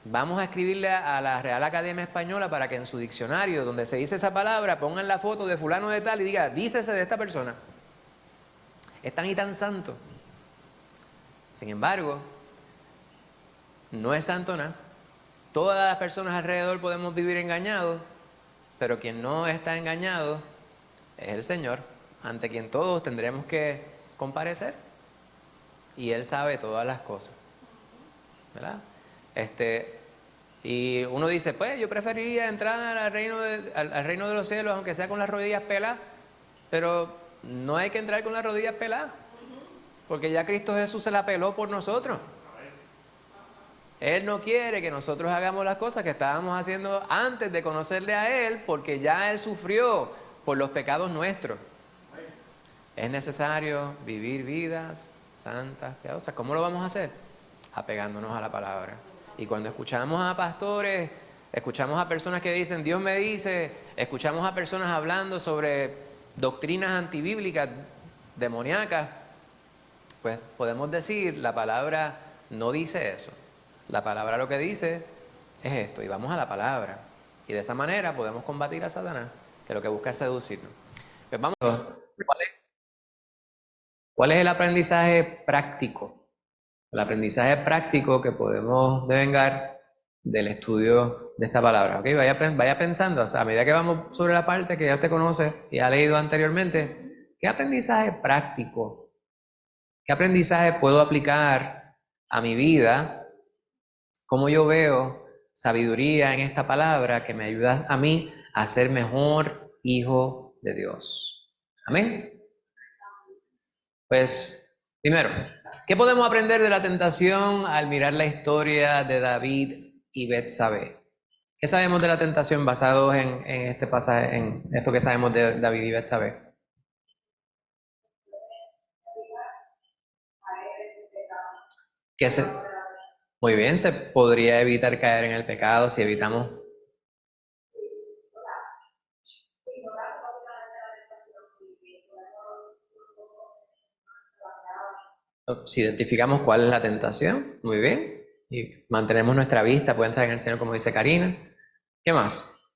vamos a escribirle a la Real Academia Española para que en su diccionario, donde se dice esa palabra, pongan la foto de fulano de tal y diga, dícese de esta persona. Es tan y tan santo. Sin embargo, no es santo nada. Todas las personas alrededor podemos vivir engañados, pero quien no está engañado es el Señor, ante quien todos tendremos que comparecer. Y Él sabe todas las cosas, ¿verdad? Y uno dice, pues yo preferiría entrar al reino de los cielos, aunque sea con las rodillas peladas, pero no hay que entrar con las rodillas peladas, porque ya Cristo Jesús se la peló por nosotros. Él no quiere que nosotros hagamos las cosas que estábamos haciendo antes de conocerle a Él, porque ya Él sufrió por los pecados nuestros. Es necesario vivir vidas santas, piadosas. ¿Cómo lo vamos a hacer? Apegándonos a la palabra. Y cuando escuchamos a pastores, escuchamos a personas que dicen, Dios me dice, escuchamos a personas hablando sobre doctrinas antibíblicas, demoníacas, pues podemos decir, la palabra no dice eso. La palabra lo que dice es esto, y vamos a la palabra. Y de esa manera podemos combatir a Satanás, que lo que busca es seducirnos. Pues vamos, ¿cuál es el aprendizaje práctico? El aprendizaje práctico que podemos devengar del estudio de esta palabra. ¿Okay? Vaya pensando, o sea, a medida que vamos sobre la parte que ya usted conoce y ha leído anteriormente, ¿qué aprendizaje práctico? ¿Qué aprendizaje puedo aplicar a mi vida? ¿Cómo yo veo sabiduría en esta palabra que me ayuda a mí a ser mejor hijo de Dios? Amén. Pues, primero, ¿qué podemos aprender de la tentación al mirar la historia de David y Betsabé? ¿Qué sabemos de la tentación basados en este pasaje, en esto que sabemos de David y Betsabé? Muy bien, se podría evitar caer en el pecado si evitamos. Si identificamos cuál es la tentación, muy bien, y mantenemos nuestra vista puesta en el Señor, como dice Karina. ¿Qué más?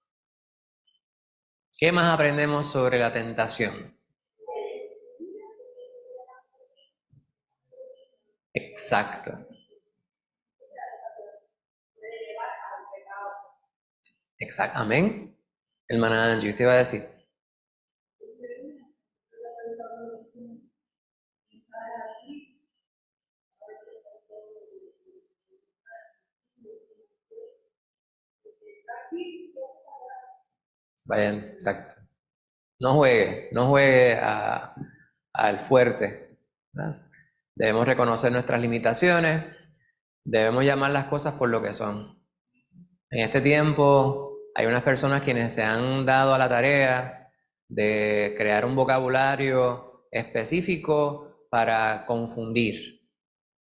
¿Qué más aprendemos sobre la tentación? Exacto. Exacto. Amén. Hermana Angie, usted iba a decir. Vayan, exacto. No juegue al fuerte, ¿verdad? Debemos reconocer nuestras limitaciones, debemos llamar las cosas por lo que son. En este tiempo hay unas personas quienes se han dado a la tarea de crear un vocabulario específico para confundir,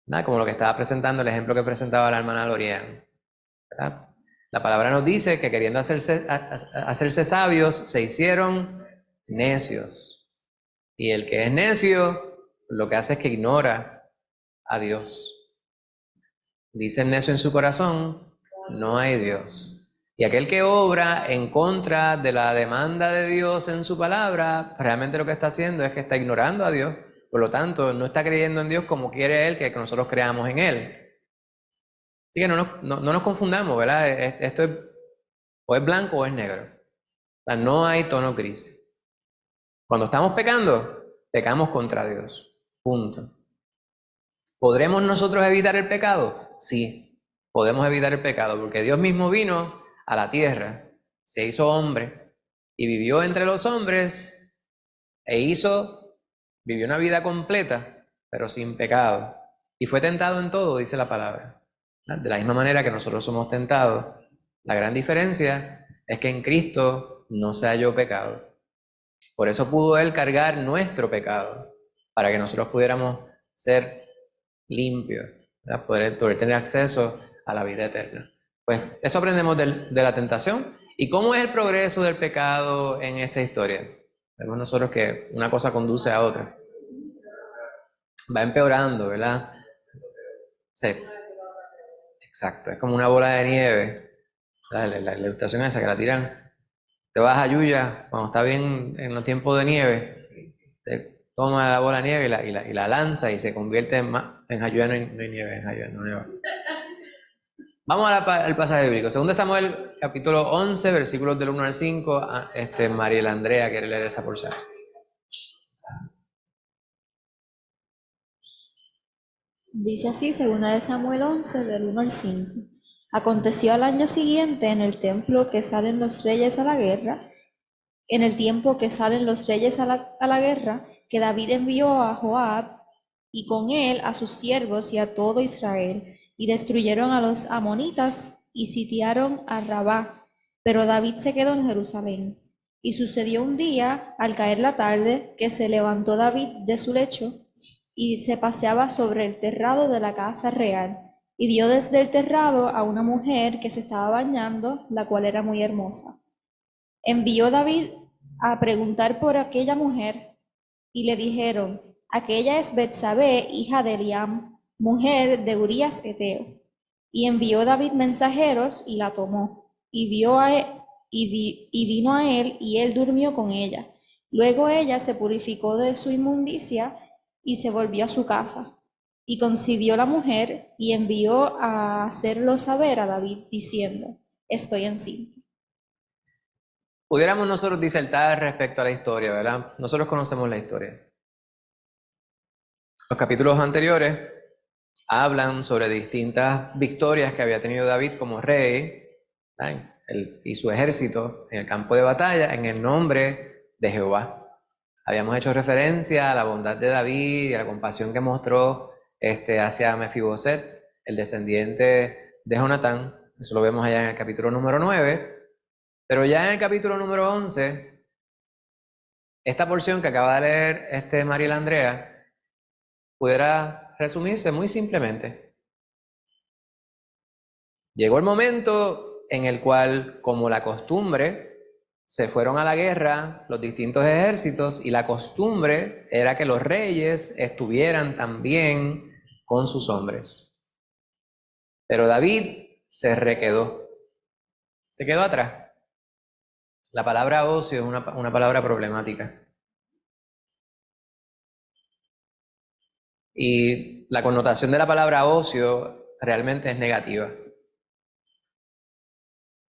¿verdad? Como lo que estaba presentando, el ejemplo que presentaba la hermana Lorian, ¿verdad? La palabra nos dice que queriendo hacerse sabios, se hicieron necios. Y el que es necio, lo que hace es que ignora a Dios. Dice el necio en su corazón, no hay Dios. Y aquel que obra en contra de la demanda de Dios en su palabra, realmente lo que está haciendo es que está ignorando a Dios. Por lo tanto, no está creyendo en Dios como quiere Él que nosotros creamos en Él. Así que no nos confundamos, ¿verdad? Esto es, o es blanco o es negro. O sea, no hay tono gris. Cuando estamos pecando, pecamos contra Dios. Punto. ¿Podremos nosotros evitar el pecado? Sí, podemos evitar el pecado, porque Dios mismo vino a la tierra, se hizo hombre y vivió entre los hombres vivió una vida completa, pero sin pecado. Y fue tentado en todo, dice la palabra. De la misma manera que nosotros somos tentados. La gran diferencia es que en Cristo no se halló pecado. Por eso pudo Él cargar nuestro pecado, para que nosotros pudiéramos ser limpios, ¿verdad? Poder tener acceso a la vida eterna. Pues eso aprendemos de la tentación. ¿Y cómo es el progreso del pecado en esta historia? Vemos nosotros que una cosa conduce a otra. Va empeorando, ¿verdad? Sí, exacto. Es como una bola de nieve. La ilustración esa que la tiran. Te vas a Yuya cuando está bien en los tiempos de nieve. Te toma la bola de nieve y la lanza y se convierte en Jayuya. No hay nieve, en Jayuya no nieva. Vamos al pasaje bíblico. 2 Samuel, capítulo 11, versículos del 1 al 5. Mariela Andrea quiere leer esa porción. Dice así, 2 Samuel 11, del 1 al 5. Aconteció al año siguiente, en el tiempo que salen los reyes a la guerra, que David envió a Joab y con él a sus siervos y a todo Israel, y destruyeron a los amonitas y sitiaron a Rabá. Pero David se quedó en Jerusalén. Y sucedió un día, al caer la tarde, que se levantó David de su lecho y se paseaba sobre el terrado de la casa real, y vio desde el terrado a una mujer que se estaba bañando, la cual era muy hermosa. Envió David a preguntar por aquella mujer, y le dijeron, aquella es Betsabé, hija de Eliam, mujer de Urías Eteo. Y envió David mensajeros, y la tomó, y vino a él, y él durmió con ella. Luego ella se purificó de su inmundicia, y se volvió a su casa. Y concibió la mujer, y envió a hacerlo saber a David, diciendo, estoy encinta. Pudiéramos nosotros disertar respecto a la historia, ¿verdad? Nosotros conocemos la historia. Los capítulos anteriores hablan sobre distintas victorias que había tenido David como rey, ¿verdad? Y su ejército en el campo de batalla en el nombre de Jehová. Habíamos hecho referencia a la bondad de David y a la compasión que mostró hacia Mefiboset, el descendiente de Jonatán. Eso lo vemos allá en el capítulo número 9. Pero ya en el capítulo número 11, esta porción que acaba de leer Mariela Andrea, pudiera resumirse muy simplemente. Llegó el momento en el cual, como la costumbre, se fueron a la guerra los distintos ejércitos y la costumbre era que los reyes estuvieran también con sus hombres. Pero David se requedó, se quedó atrás. La palabra ocio es una palabra problemática. Y la connotación de la palabra ocio realmente es negativa.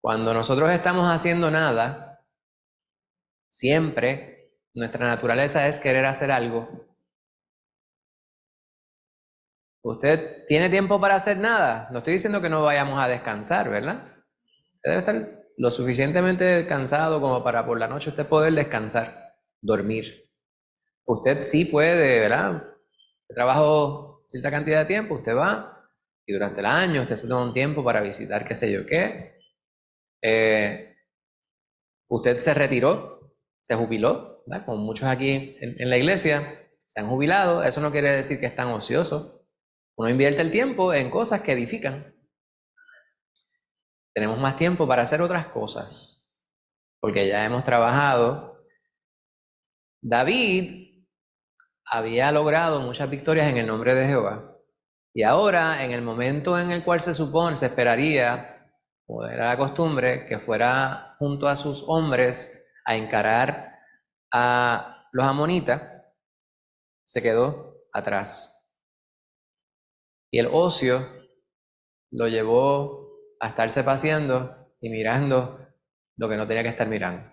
Cuando nosotros estamos haciendo nada, siempre nuestra naturaleza es querer hacer algo. ¿Usted tiene tiempo para hacer nada? No estoy diciendo que no vayamos a descansar, ¿verdad? Usted debe estar lo suficientemente cansado como para por la noche usted poder descansar, dormir. Usted sí puede, ¿verdad? Trabajo cierta cantidad de tiempo, usted va y durante el año usted se toma un tiempo para visitar qué sé yo qué. Usted se retiró, se jubiló, ¿verdad? Como muchos aquí en la iglesia se han jubilado. Eso no quiere decir que están ociosos. Uno invierte el tiempo en cosas que edifican. Tenemos más tiempo para hacer otras cosas, porque ya hemos trabajado. David había logrado muchas victorias en el nombre de Jehová. Y ahora, en el momento en el cual se supone, se esperaría, o era la costumbre, que fuera junto a sus hombres a encarar a los amonitas, se quedó atrás. Y el ocio lo llevó a estarse paseando y mirando lo que no tenía que estar mirando.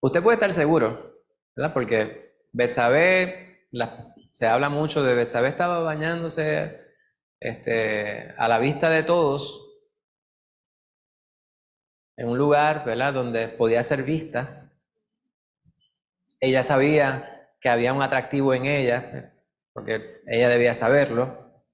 Usted puede estar seguro, ¿verdad? Porque Betsabé, se habla mucho de Betsabé, estaba bañándose a la vista de todos en un lugar, ¿verdad?, donde podía ser vista. Ella sabía que había un atractivo en ella, porque ella debía saberlo,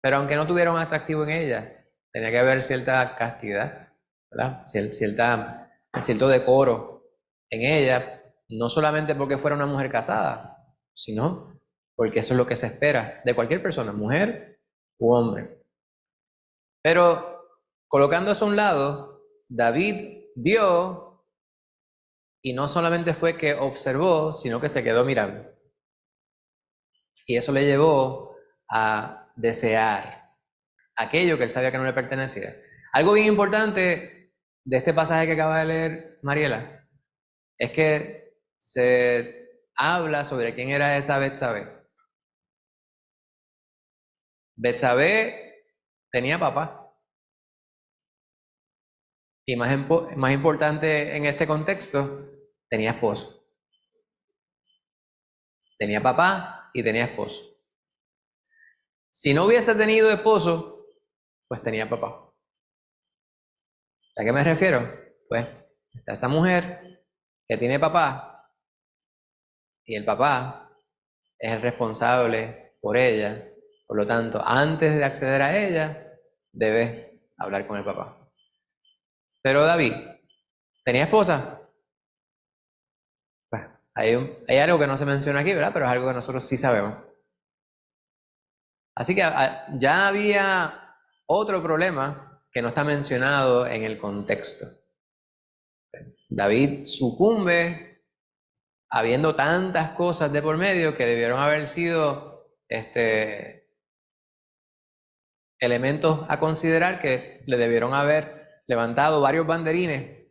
pero aunque no tuviera un atractivo en ella, tenía que haber cierta castidad, ¿verdad? Cierto decoro en ella, no solamente porque fuera una mujer casada, sino porque eso es lo que se espera de cualquier persona, mujer u hombre. Pero colocando eso a un lado, David vio, y no solamente fue que observó, sino que se quedó mirando. Y eso le llevó a desear aquello que él sabía que no le pertenecía. Algo bien importante de este pasaje que acaba de leer Mariela es que se habla sobre quién era esa Betsabé. Betsabé tenía papá. Y más importante en este contexto, tenía esposo. Tenía papá y tenía esposo. Si no hubiese tenido esposo, pues tenía papá. ¿A qué me refiero? Pues está esa mujer que tiene papá y el papá es el responsable por ella. Por lo tanto, antes de acceder a ella, debes hablar con el papá. Pero David, ¿tenía esposa? Pues hay algo que no se menciona aquí, ¿verdad? Pero es algo que nosotros sí sabemos. Así que ya había otro problema que no está mencionado en el contexto. David sucumbe habiendo tantas cosas de por medio que debieron haber sido elementos a considerar, que le debieron haber levantado varios banderines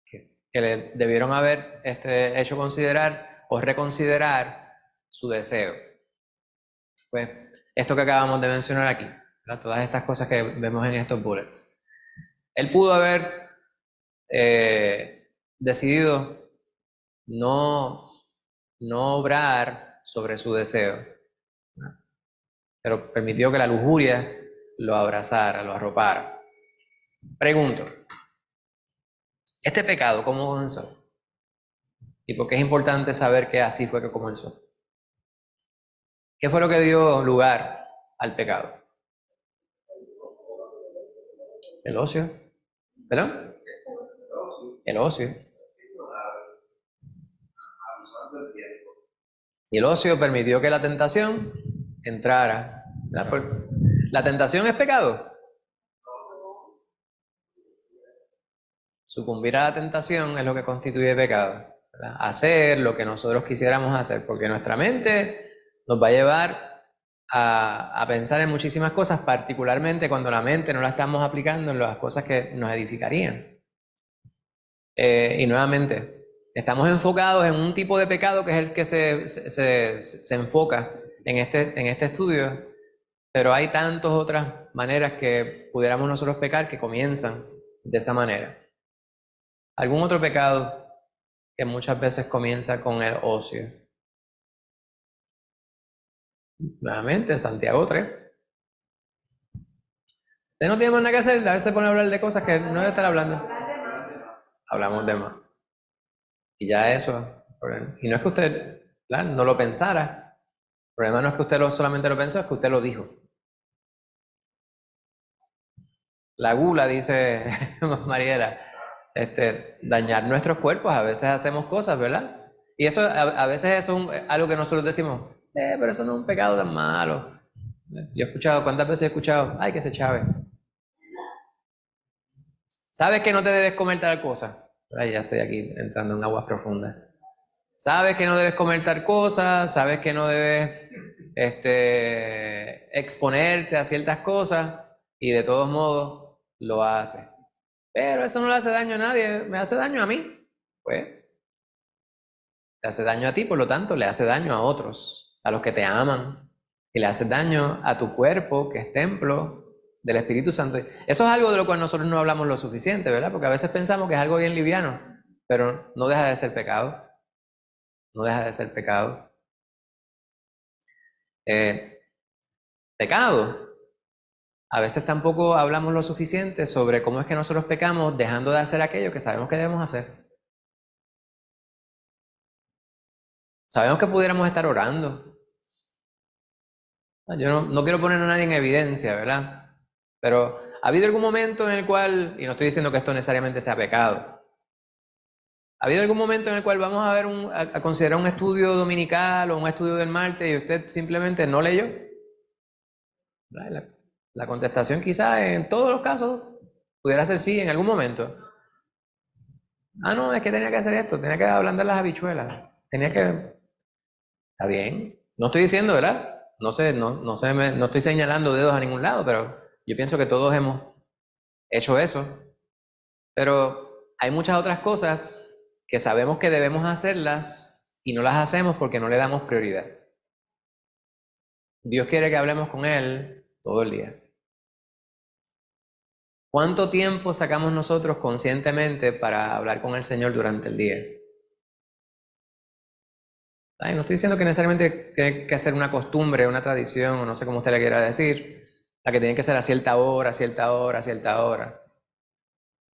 que le debieron haber hecho considerar o reconsiderar su deseo. Pues esto que acabamos de mencionar aquí, ¿verdad? Todas estas cosas que vemos en estos bullets. Él pudo haber decidido no obrar sobre su deseo, ¿no? Pero permitió que la lujuria lo abrazara, lo arropara. Pregunto, ¿este pecado cómo comenzó? ¿Y por qué es importante saber que así fue que comenzó? ¿Qué fue lo que dio lugar al pecado? El ocio. ¿Perdón? El ocio. Y el ocio permitió que la tentación entrara. ¿La tentación es pecado? Sucumbir a la tentación es lo que constituye pecado, ¿verdad? Hacer lo que nosotros quisiéramos hacer, porque nuestra mente nos va a llevar a pensar en muchísimas cosas, particularmente cuando la mente no la estamos aplicando en las cosas que nos edificarían. Y nuevamente, estamos enfocados en un tipo de pecado que es el que se enfoca en este estudio, pero hay tantas otras maneras que pudiéramos nosotros pecar que comienzan de esa manera. ¿Algún otro pecado que muchas veces comienza con el ocio? Nuevamente, en Santiago 3. Usted no tiene más nada que hacer, a veces se pone a hablar de cosas que no debe estar hablando. Hablamos de más. Y ya eso, y no es que usted, ¿verdad?, no lo pensara. El problema no es que usted solamente lo pensó, es que usted lo dijo. La gula, dice Mariela, dañar nuestros cuerpos, a veces hacemos cosas, ¿verdad? Y eso, a veces eso es algo que nosotros decimos, pero eso no es un pecado tan malo. Yo he escuchado, ¿cuántas veces he escuchado? Ay, que se chave. ¿Sabes que no te debes comer tal cosa? Ay, ya estoy aquí entrando en aguas profundas. ¿Sabes que no debes comer tal cosa? ¿Sabes que no debes exponerte a ciertas cosas y de todos modos lo haces. Pero eso no le hace daño a nadie, me hace daño a mí. Pues te hace daño a ti, por lo tanto le hace daño a otros, a los que te aman, y le hace daño a tu cuerpo, que es templo del Espíritu Santo. Eso es algo de lo cual nosotros no hablamos lo suficiente, ¿verdad? Porque a veces pensamos que es algo bien liviano, pero no deja de ser pecado. No deja de ser pecado. Pecado. A veces tampoco hablamos lo suficiente sobre cómo es que nosotros pecamos dejando de hacer aquello que sabemos que debemos hacer. Sabemos que pudiéramos estar orando. Yo no quiero poner a nadie en evidencia, ¿verdad? Pero ha habido algún momento en el cual, y no estoy diciendo que esto necesariamente sea pecado, ha habido algún momento en el cual vamos a considerar un estudio dominical o un estudio del martes y usted simplemente no leyó. La contestación quizás en todos los casos pudiera ser sí en algún momento. No, es que tenía que hacer esto, tenía que ablandar las habichuelas, tenía que... Está bien. No estoy diciendo, ¿verdad? No estoy señalando dedos a ningún lado, pero yo pienso que todos hemos hecho eso. Pero hay muchas otras cosas que sabemos que debemos hacerlas y no las hacemos porque no le damos prioridad. Dios quiere que hablemos con Él todo el día. ¿Cuánto tiempo sacamos nosotros conscientemente para hablar con el Señor durante el día? No estoy diciendo que necesariamente tiene que hacer una costumbre, una tradición, o no sé cómo usted le quiera decir, la que tiene que ser a cierta hora, a cierta hora, a cierta hora.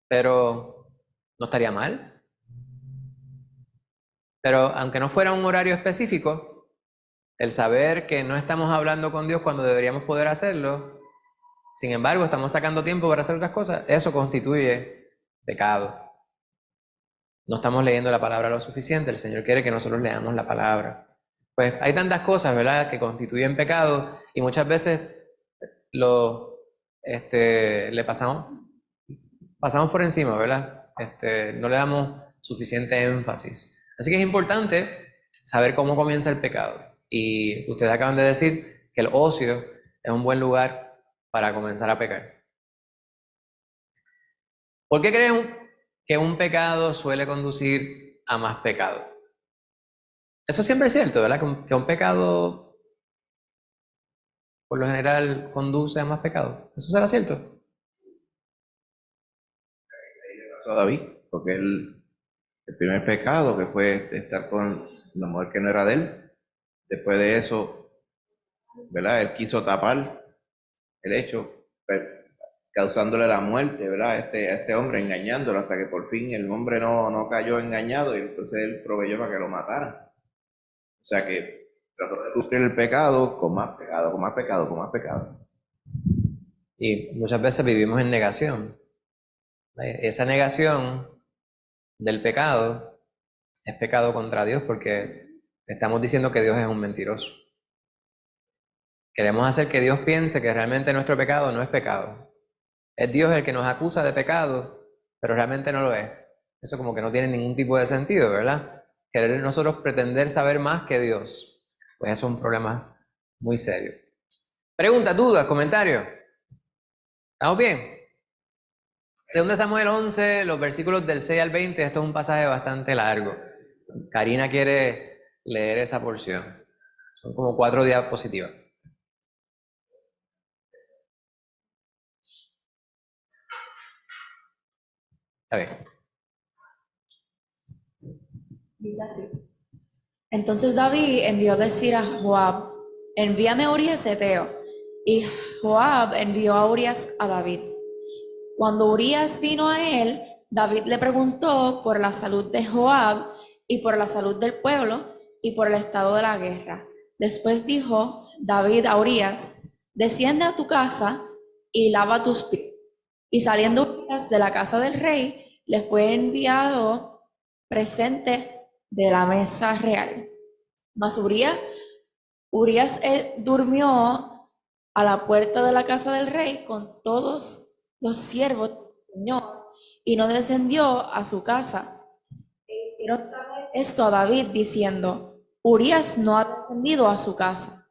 Pero no estaría mal. Pero aunque no fuera un horario específico, el saber que no estamos hablando con Dios cuando deberíamos poder hacerlo, sin embargo estamos sacando tiempo para hacer otras cosas, eso constituye pecado. No estamos leyendo la palabra lo suficiente, el Señor quiere que nosotros leamos la palabra. Pues hay tantas cosas, ¿verdad?, que constituyen pecado y muchas veces le pasamos por encima, ¿verdad? No le damos suficiente énfasis. Así que es importante saber cómo comienza el pecado. Y ustedes acaban de decir que el ocio es un buen lugar para comenzar a pecar. ¿Por qué creen que un pecado suele conducir a más pecado? Eso siempre es cierto, ¿verdad? Que un pecado por lo general conduce a más pecado. ¿Eso será cierto? A David, porque el primer pecado que fue estar con la mujer que no era de él, después de eso, ¿verdad? Él quiso tapar el hecho, causándole la muerte, ¿verdad? A este hombre, engañándolo, hasta que por fin el hombre no cayó engañado y entonces él proveyó para que lo mataran. O sea que trató de cumplir el pecado con más pecado, con más pecado, con más pecado. Y muchas veces vivimos en negación. Esa negación del pecado es pecado contra Dios porque estamos diciendo que Dios es un mentiroso. Queremos hacer que Dios piense que realmente nuestro pecado no es pecado. Es Dios el que nos acusa de pecado, pero realmente no lo es. Eso como que no tiene ningún tipo de sentido, ¿verdad? Querer nosotros pretender saber más que Dios, pues eso es un problema muy serio. Preguntas, dudas, comentarios. ¿Estamos bien? Según de Samuel 11, los versículos del 6 al 20, esto es un pasaje bastante largo. Karina quiere leer esa porción. Son como 4 diapositivas. Está bien. Dice así. Entonces David envió a decir a Joab, envíame a Urías Eteo. Y Joab envió a Urías a David. Cuando Urías vino a él, David le preguntó por la salud de Joab y por la salud del pueblo y por el estado de la guerra. Después dijo David a Urías, desciende a tu casa y lava tus pies. Y saliendo Urías de la casa del rey, le fue enviado presente de la mesa real. Mas Urías durmió a la puerta de la casa del rey con todos los siervos del Señor y no descendió a su casa. E hicieron esto a David diciendo, Urías no ha descendido a su casa.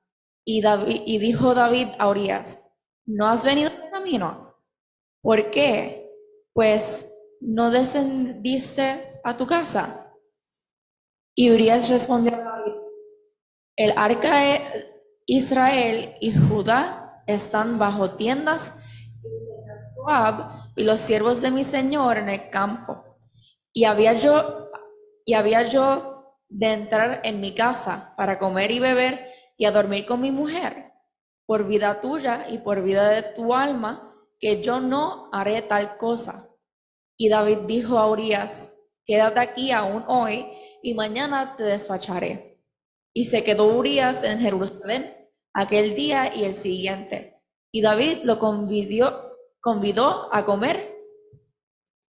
y dijo David a Urías, ¿no has venido de camino? ¿Por qué? Pues no descendiste a tu casa. Y Urías respondió a David, el arca de Israel y Judá están bajo tiendas y Joab y los siervos de mi señor en el campo. Y había yo de entrar en mi casa para comer y beber y a dormir con mi mujer, por vida tuya y por vida de tu alma, que yo no haré tal cosa. Y David dijo a Urías, quédate aquí aún hoy y mañana te despacharé. Y se quedó Urías en Jerusalén aquel día y el siguiente. Y David lo convidó a comer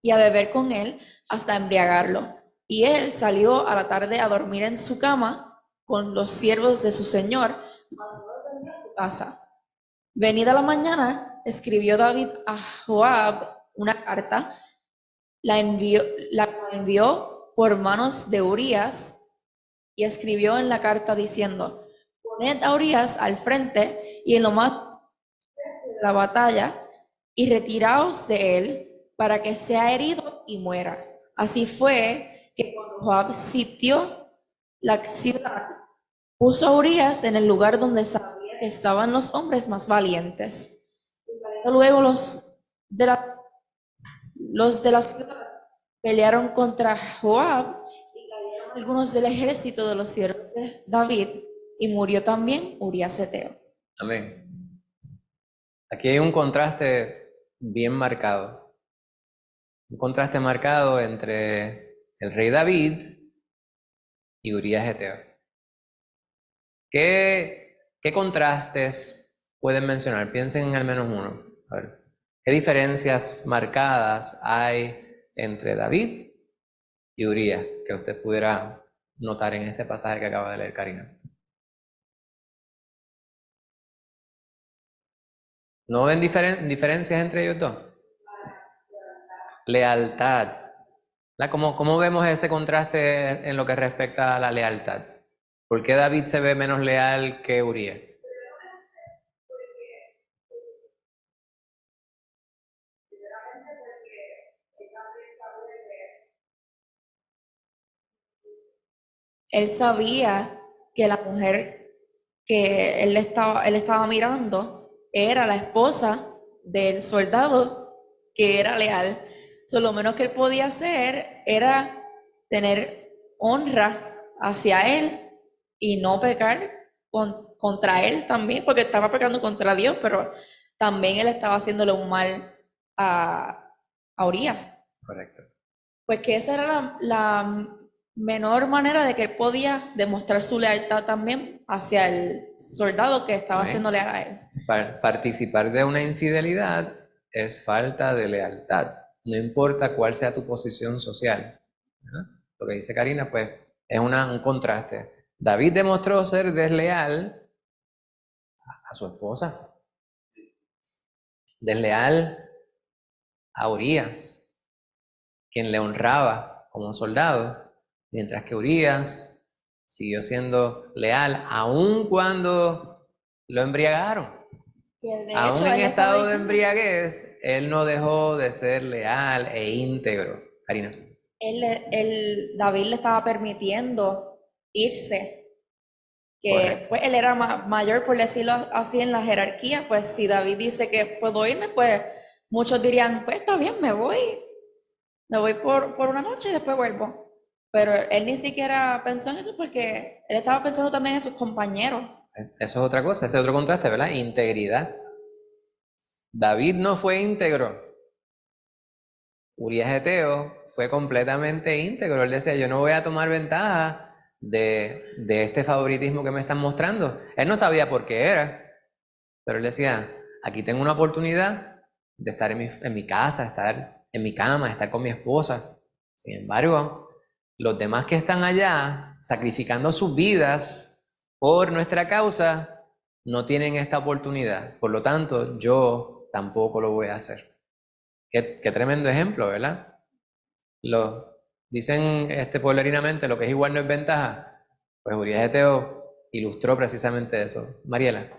y a beber con él hasta embriagarlo. Y él salió a la tarde a dormir en su cama con los siervos de su señor, mas no volvió a su casa. Venida la mañana, escribió David a Joab una carta, la envió por manos de Urías y escribió en la carta diciendo, poned a Urías al frente y en lo más de la batalla y retiraos de él para que sea herido y muera. Así fue que cuando Joab sitió la ciudad, puso a Urías en el lugar donde sabía que estaban los hombres más valientes. Y luego los de la ciudad pelearon contra Joab y cayeron algunos del ejército de los siervos de David y murió también Urías Eteo. Amén. Aquí hay un contraste bien marcado. Un contraste marcado entre el rey David y Urías Eteo. ¿Qué contrastes pueden mencionar? Piensen en al menos uno. A ver, ¿qué diferencias marcadas hay entre David y Urías que usted pudiera notar en este pasaje que acaba de leer Karina? ¿No ven diferencias entre ellos dos? Lealtad. ¿Cómo vemos ese contraste en lo que respecta a la lealtad? ¿Por qué David se ve menos leal que Urías? Él sabía que la mujer que él estaba mirando era la esposa del soldado que era leal. Lo menos que él podía hacer era tener honra hacia él y no pecar contra él también, porque estaba pecando contra Dios, pero también él estaba haciéndole un mal a Urías. Correcto. Pues que esa era la menor manera de que él podía demostrar su lealtad también hacia el soldado que estaba Amén. siendo leal a él. Participar de una infidelidad es falta de lealtad. No importa cuál sea tu posición social. ¿No? Lo que dice Karina, pues, es un contraste. David demostró ser desleal a su esposa. Desleal a Urías, quien le honraba como soldado, mientras que Urías siguió siendo leal aun cuando lo embriagaron. Aún en estado de embriaguez, él no dejó de ser leal e íntegro. Karina. David le estaba permitiendo irse, que pues, él era mayor, por decirlo así, en la jerarquía. Pues si David dice que puedo irme, pues muchos dirían, pues está bien, me voy por una noche y después vuelvo. Pero él ni siquiera pensó en eso porque él estaba pensando también en sus compañeros. Eso es otra cosa, ese es otro contraste, ¿verdad? Integridad. David no fue íntegro. Urías Eteo fue completamente íntegro. Él decía, yo no voy a tomar ventaja de este favoritismo que me están mostrando. Él no sabía por qué era, pero él decía, aquí tengo una oportunidad de estar en mi casa, estar en mi cama, estar con mi esposa. Sin embargo, los demás que están allá sacrificando sus vidas por nuestra causa no tienen esta oportunidad. Por lo tanto, yo tampoco lo voy a hacer. Qué tremendo ejemplo, ¿verdad? Dicen pueblerinamente, lo que es igual no es ventaja. Pues Urías Eteo ilustró precisamente eso. Mariela.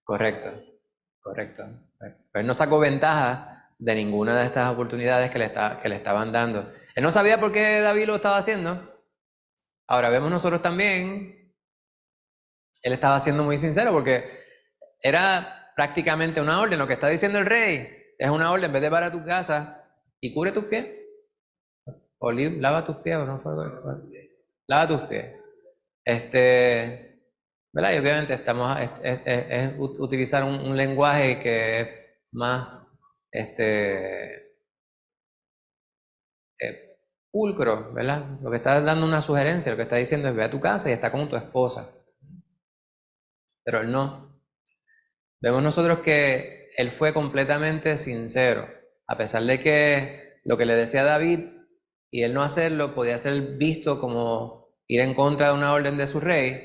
Correcto, correcto. Pero él no sacó ventaja de ninguna de estas oportunidades que le estaban dando. Él no sabía por qué David lo estaba haciendo. Ahora vemos nosotros también, él estaba siendo muy sincero porque era prácticamente una orden. Lo que está diciendo el rey es una orden: vete para tu casa y cubre tus pies. O lava tus pies, o no fue. Lava tus pies. ¿Verdad? Y obviamente es utilizar un lenguaje que es más pulcro, ¿verdad? Lo que está dando una sugerencia, lo que está diciendo es: ve a tu casa y está con tu esposa. Pero él no. Vemos nosotros que él fue completamente sincero, a pesar de que lo que le decía David y él no hacerlo podía ser visto como ir en contra de una orden de su rey.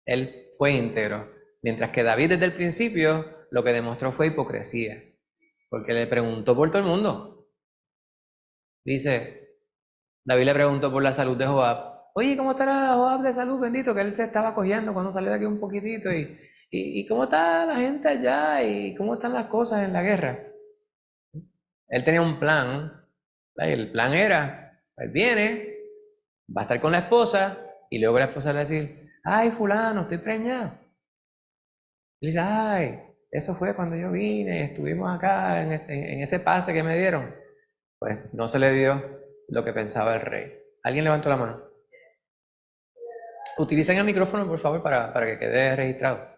Él fue íntegro, mientras que David desde el principio lo que demostró fue hipocresía, porque le preguntó por todo el mundo. Dice, David le preguntó por la salud de Joab. Oye, ¿cómo estará Joab de salud, bendito? Que él se estaba cogiendo cuando salió de aquí un poquitito. ¿Y cómo está la gente allá? ¿Y cómo están las cosas en la guerra? Él tenía un plan, ¿verdad? Y el plan era: él viene, va a estar con la esposa, y luego la esposa le va a decir: ay, fulano, estoy preñada. Y dice: ay, eso fue cuando yo vine, estuvimos acá en ese pase que me dieron. Pues no se le dio lo que pensaba el rey. ¿Alguien levantó la mano? Utilicen el micrófono, por favor, para que quede registrado.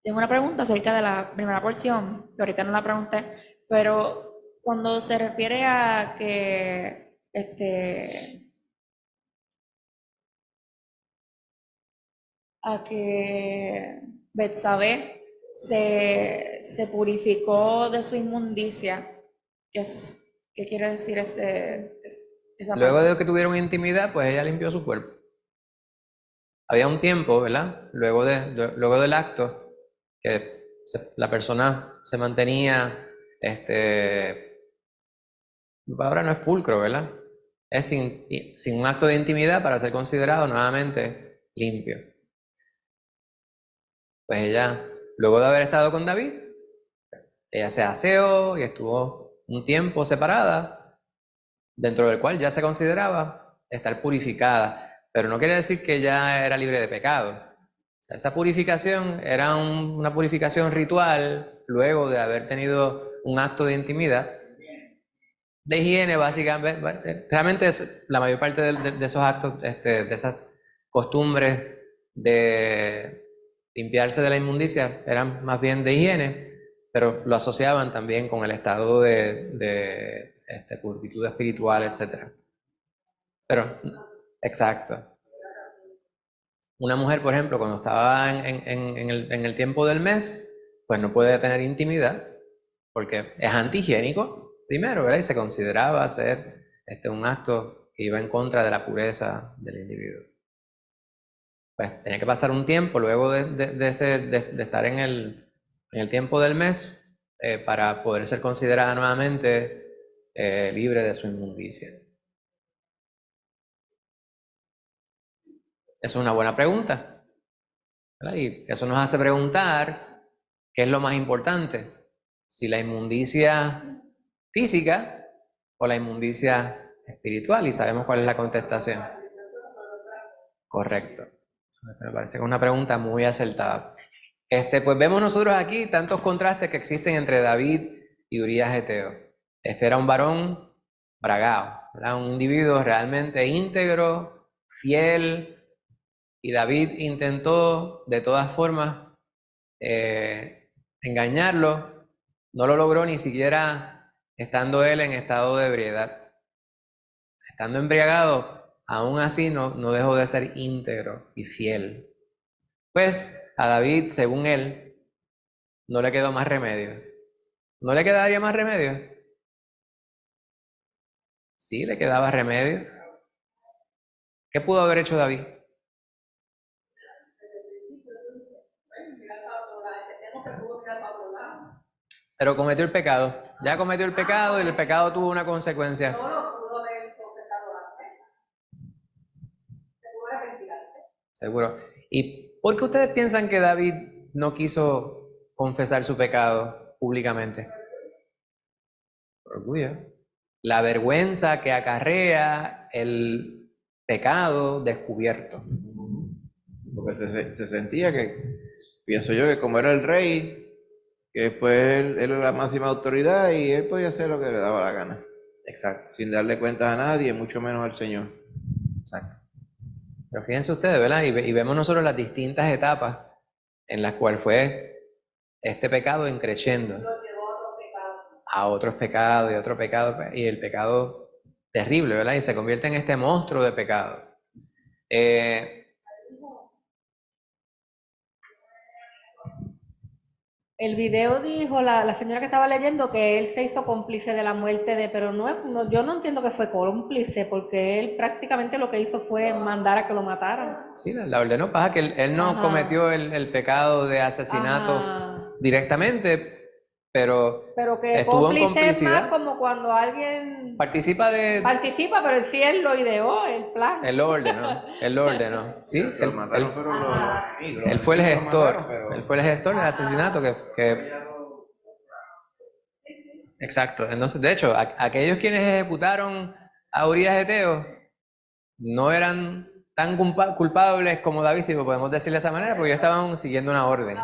Tengo una pregunta acerca de la primera porción, que ahorita no la pregunté, pero cuando se refiere a que Betsabé se purificó de su inmundicia, ¿qué quiere decir esa Luego parte? de que tuvieron intimidad, pues ella limpió su cuerpo. Había un tiempo, ¿verdad? Luego del acto, que la persona se mantenía, la palabra no es pulcro, ¿verdad? Es sin un acto de intimidad para ser considerado nuevamente limpio. Pues ella, luego de haber estado con David, ella se aseó y estuvo un tiempo separada, dentro del cual ya se consideraba estar purificada, pero no quiere decir que ya era libre de pecado. O sea, esa purificación era una purificación ritual luego de haber tenido un acto de intimidad, de higiene básicamente. Realmente la mayor parte de esos actos, de esas costumbres de limpiarse de la inmundicia eran más bien de higiene, pero lo asociaban también con el estado de pulcritud espiritual, etc. Pero, exacto. Una mujer, por ejemplo, cuando estaba en el tiempo del mes, pues no puede tener intimidad porque es antihigiénico, primero, ¿verdad? Y se consideraba hacer un acto que iba en contra de la pureza del individuo. Pues tenía que pasar un tiempo luego de estar en el tiempo del mes para poder ser considerada nuevamente libre de su inmundicia. Esa es una buena pregunta, ¿verdad? Y eso nos hace preguntar qué es lo más importante, si la inmundicia física o la inmundicia espiritual, y sabemos cuál es la contestación. Correcto. Me parece que es una pregunta muy acertada. Pues vemos nosotros aquí tantos contrastes que existen entre David y Urías Eteo. Este era un varón bragao, ¿verdad? Un individuo realmente íntegro, fiel, y David intentó de todas formas engañarlo. No lo logró ni siquiera estando él en estado de ebriedad. Estando embriagado, aún así no dejó de ser íntegro y fiel. Pues a David, según él, no le quedó más remedio. ¿No le quedaría más remedio? Sí, le quedaba remedio. ¿Qué pudo haber hecho David? Pero cometió el pecado. Ya cometió el pecado y el pecado tuvo una consecuencia. Seguro. ¿Y por qué ustedes piensan que David no quiso confesar su pecado públicamente? Orgullo. La vergüenza que acarrea el pecado descubierto. Porque se sentía que, pienso yo, que como era el rey, que después él era la máxima autoridad y él podía hacer lo que le daba la gana, Exacto, sin darle cuentas a nadie, mucho menos al Señor. exacto. Pero fíjense ustedes, ¿verdad? Y vemos nosotros las distintas etapas en las cuales fue este pecado increciendo a otros pecados y otro pecado, y el pecado terrible, ¿verdad? Y se convierte en este monstruo de pecado. El video dijo, la señora que estaba leyendo, que él se hizo cómplice de la muerte de, pero yo no entiendo que fue cómplice, porque él prácticamente lo que hizo fue mandar a que lo mataran. Sí, la ordenó, pasa que él no Ajá. cometió el pecado de asesinato Ajá. directamente, pero que estuvo en cómplice es más complicidad. como cuando alguien Participa pero sí él lo ideó, el plan. él lo ordenó, ¿sí? Lo mataron fueron los enemigos. Él fue el Los gestor, mataron, pero- él fue el gestor del asesinato Exacto, entonces de hecho, aquellos quienes ejecutaron a Urías Eteo no eran tan culpables como David, si lo podemos decir de esa manera, porque ellos estaban siguiendo una orden.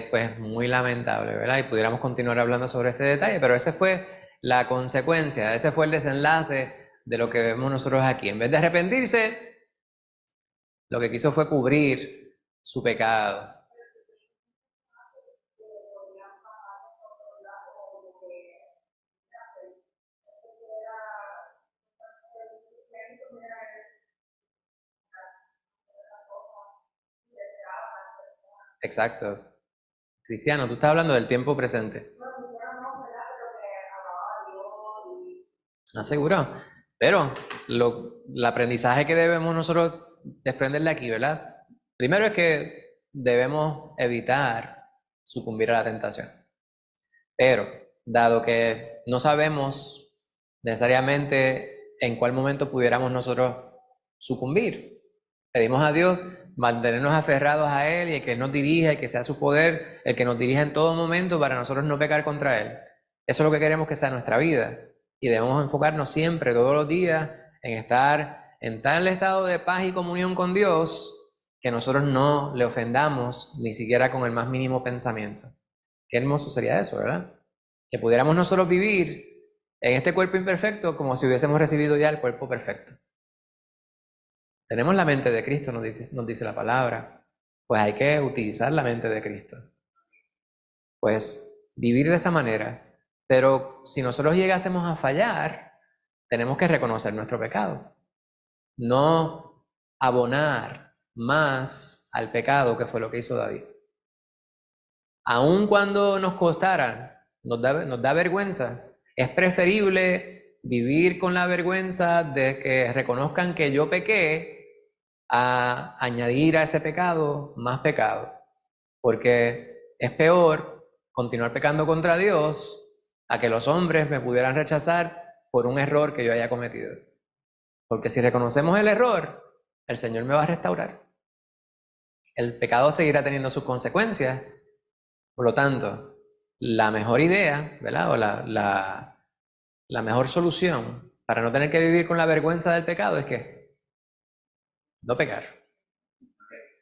Pues muy lamentable, ¿verdad? Y pudiéramos continuar hablando sobre este detalle, pero esa fue la consecuencia, ese fue el desenlace de lo que vemos nosotros aquí. En vez de arrepentirse, lo que quiso fue cubrir su pecado. Exacto. Cristiano, tú estás hablando del tiempo presente. Asegurado. Pero el aprendizaje que debemos nosotros desprenderle aquí, ¿verdad? Primero es que debemos evitar sucumbir a la tentación. Pero, dado que no sabemos necesariamente en cuál momento pudiéramos nosotros sucumbir, pedimos a Dios mantenernos aferrados a Él y que Él nos dirija y que sea su poder el que nos dirija en todo momento para nosotros no pecar contra Él. Eso es lo que queremos que sea nuestra vida. Y debemos enfocarnos siempre, todos los días, en estar en tal estado de paz y comunión con Dios que nosotros no le ofendamos ni siquiera con el más mínimo pensamiento. Qué hermoso sería eso, ¿verdad? Que pudiéramos nosotros vivir en este cuerpo imperfecto como si hubiésemos recibido ya el cuerpo perfecto. Tenemos la mente de Cristo, nos dice la palabra. Pues hay que utilizar la mente de Cristo. Pues vivir de esa manera. Pero si nosotros llegásemos a fallar, tenemos que reconocer nuestro pecado. No abonar más al pecado, que fue lo que hizo David. Aun cuando nos costara, nos da vergüenza, es preferible vivir con la vergüenza de que reconozcan que yo pequé a añadir a ese pecado más pecado. Porque es peor continuar pecando contra Dios a que los hombres me pudieran rechazar por un error que yo haya cometido. Porque si reconocemos el error, el Señor me va a restaurar. El pecado seguirá teniendo sus consecuencias. Por lo tanto, la mejor idea, ¿verdad? O la mejor solución para no tener que vivir con la vergüenza del pecado es que no pecar.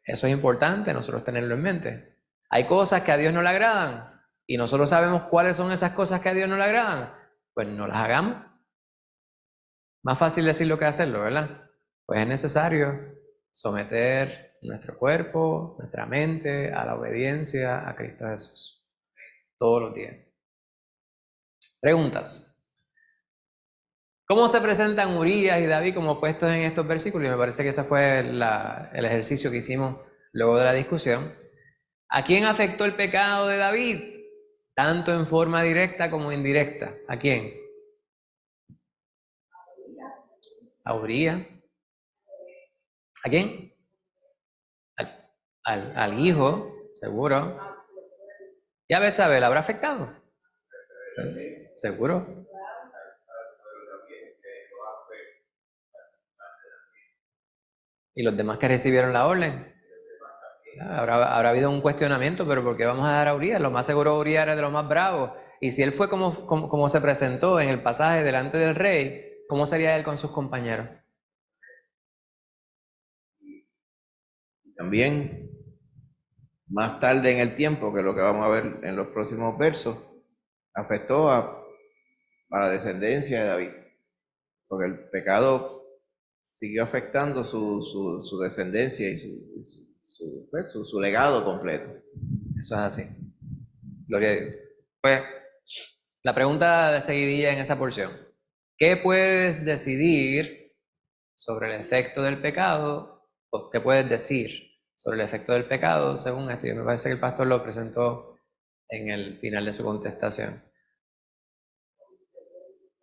Eso es importante nosotros tenerlo en mente. Hay cosas que a Dios no le agradan y nosotros sabemos cuáles son esas cosas que a Dios no le agradan, pues no las hagamos. Más fácil decirlo que hacerlo, ¿verdad? Pues es necesario someter nuestro cuerpo, nuestra mente a la obediencia a Cristo Jesús. Todos los días. Preguntas. ¿Cómo se presentan Urías y David como puestos en estos versículos? Y me parece que ese fue el ejercicio que hicimos luego de la discusión. ¿A quién afectó el pecado de David? tanto en forma directa como indirecta. ¿A quién? A Uría. ¿A quién? Al hijo, seguro. ¿Y a Betsabé la habrá afectado? Seguro. ¿Y los demás que recibieron la orden? Habrá habido un cuestionamiento, pero ¿por qué vamos a dar a Urías? Lo más seguro Urías era de los más bravos. Y si él fue como se presentó en el pasaje delante del rey, ¿cómo sería él con sus compañeros? También, más tarde en el tiempo, que lo que vamos a ver en los próximos versos, afectó a la descendencia de David, porque el pecado siguió afectando su descendencia y su legado completo. Eso es así. Gloria a Dios. Pues, la pregunta de seguidilla en esa porción. ¿Qué puedes decidir sobre el efecto del pecado? ¿O qué puedes decir sobre el efecto del pecado según esto? Y me parece que el pastor lo presentó en el final de su contestación.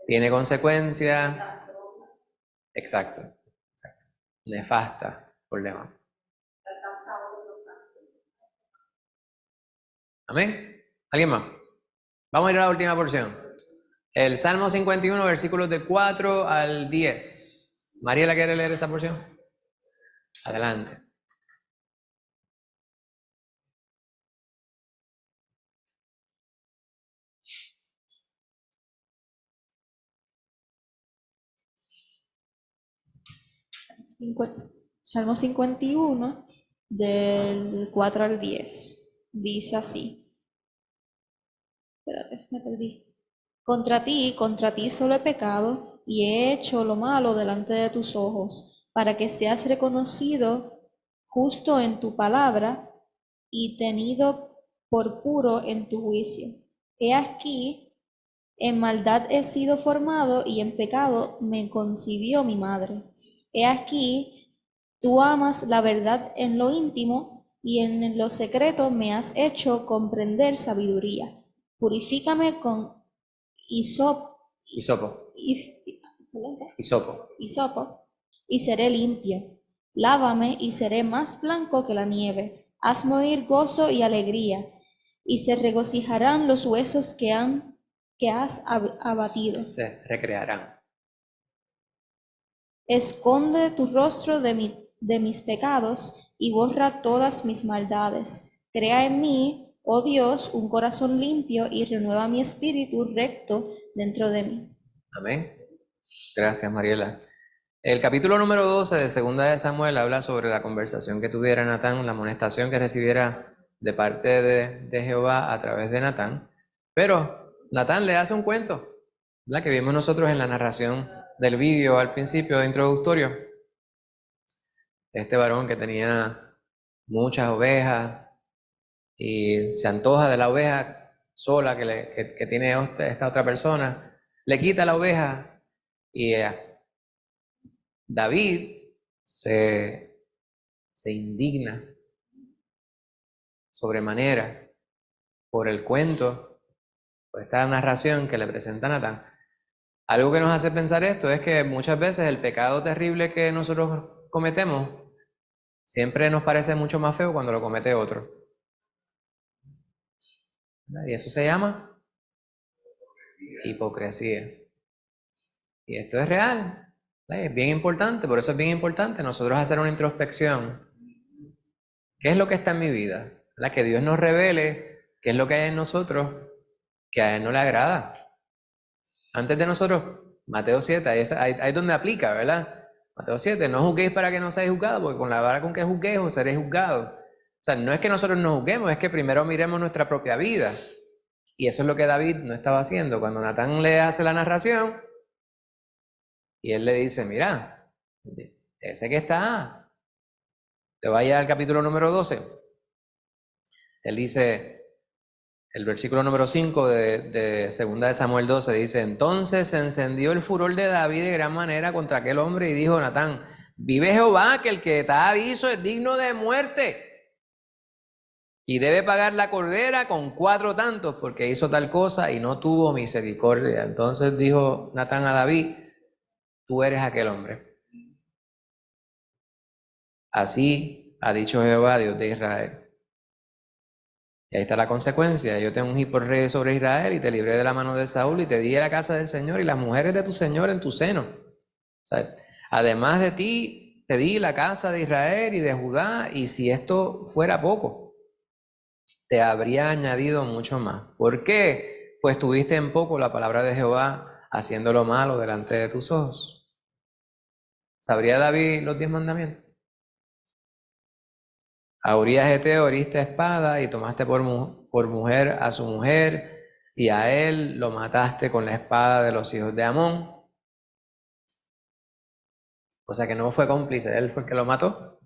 ¿Tiene consecuencia? Exacto. Nefasta, problema. ¿Amén? ¿Alguien más? Vamos a ir a la última porción. El Salmo 51, versículos del 4 al 10. Mariela, ¿quiere leer esa porción? Adelante. Salmo 51, del 4 al 10. Dice así. Espérate, me perdí. Contra ti solo he pecado y he hecho lo malo delante de tus ojos, para que seas reconocido justo en tu palabra y tenido por puro en tu juicio. He aquí, en maldad he sido formado y en pecado me concibió mi madre. He aquí, tú amas la verdad en lo íntimo y en lo secreto me has hecho comprender sabiduría. Purifícame con hisopo, y seré limpio. Lávame y seré más blanco que la nieve. Hazme oír gozo y alegría, y se regocijarán los huesos que has abatido. Se recrearán. Esconde tu rostro de mis pecados y borra todas mis maldades. Crea en mí, oh Dios, un corazón limpio y renueva mi espíritu recto dentro de mí. Amén. Gracias, Mariela. El capítulo número 12 de Segunda de Samuel habla sobre la conversación que tuviera Natán, la amonestación que recibiera de parte de Jehová a través de Natán. Pero Natán le hace un cuento, ¿verdad? Que vimos nosotros en la narración del vídeo al principio de introductorio. Este varón que tenía muchas ovejas y se antoja de la oveja sola que tiene esta otra persona, le quita la oveja y David se indigna sobremanera por el cuento, por esta narración que le presenta Natán. Algo que nos hace pensar esto es que muchas veces el pecado terrible que nosotros cometemos siempre nos parece mucho más feo cuando lo comete otro. Y eso se llama hipocresía. Y esto es real. Es bien importante, por eso es bien importante nosotros hacer una introspección. ¿Qué es lo que está en mi vida? Que Dios nos revele qué es lo que hay en nosotros que a Él no le agrada. Antes de nosotros, Mateo 7, ahí es donde aplica, ¿verdad? Mateo 7, no juzguéis para que no seáis juzgados, porque con la vara con que juzguéis os seréis juzgados. O sea, no es que nosotros nos juzguemos, es que primero miremos nuestra propia vida. Y eso es lo que David no estaba haciendo. Cuando Natán le hace la narración, y él le dice, mira, ese que está, te vaya al capítulo número 12. Él dice, el versículo número 5 de 2 de Samuel 12 dice, entonces se encendió el furor de David de gran manera contra aquel hombre y dijo Natán, vive Jehová que el que tal hizo es digno de muerte. y debe pagar la cordera con 4 tantos porque hizo tal cosa y no tuvo misericordia. Entonces dijo Natán a David, tú eres aquel hombre. Así ha dicho Jehová, Dios de Israel. Y ahí está la consecuencia. Yo te ungí por rey sobre Israel y te libré de la mano de Saúl y te di a la casa del Señor y las mujeres de tu Señor en tu seno. O sea, además de ti, te di la casa de Israel y de Judá, y si esto fuera poco, te habría añadido mucho más. ¿Por qué? Pues tuviste en poco la palabra de Jehová haciendo lo malo delante de tus ojos. ¿Sabría David los 10 mandamientos? A Urías Heteo heriste espada y tomaste por mujer a su mujer, y a él lo mataste con la espada de los hijos de Amón. O sea que no fue cómplice, él fue el que lo mató.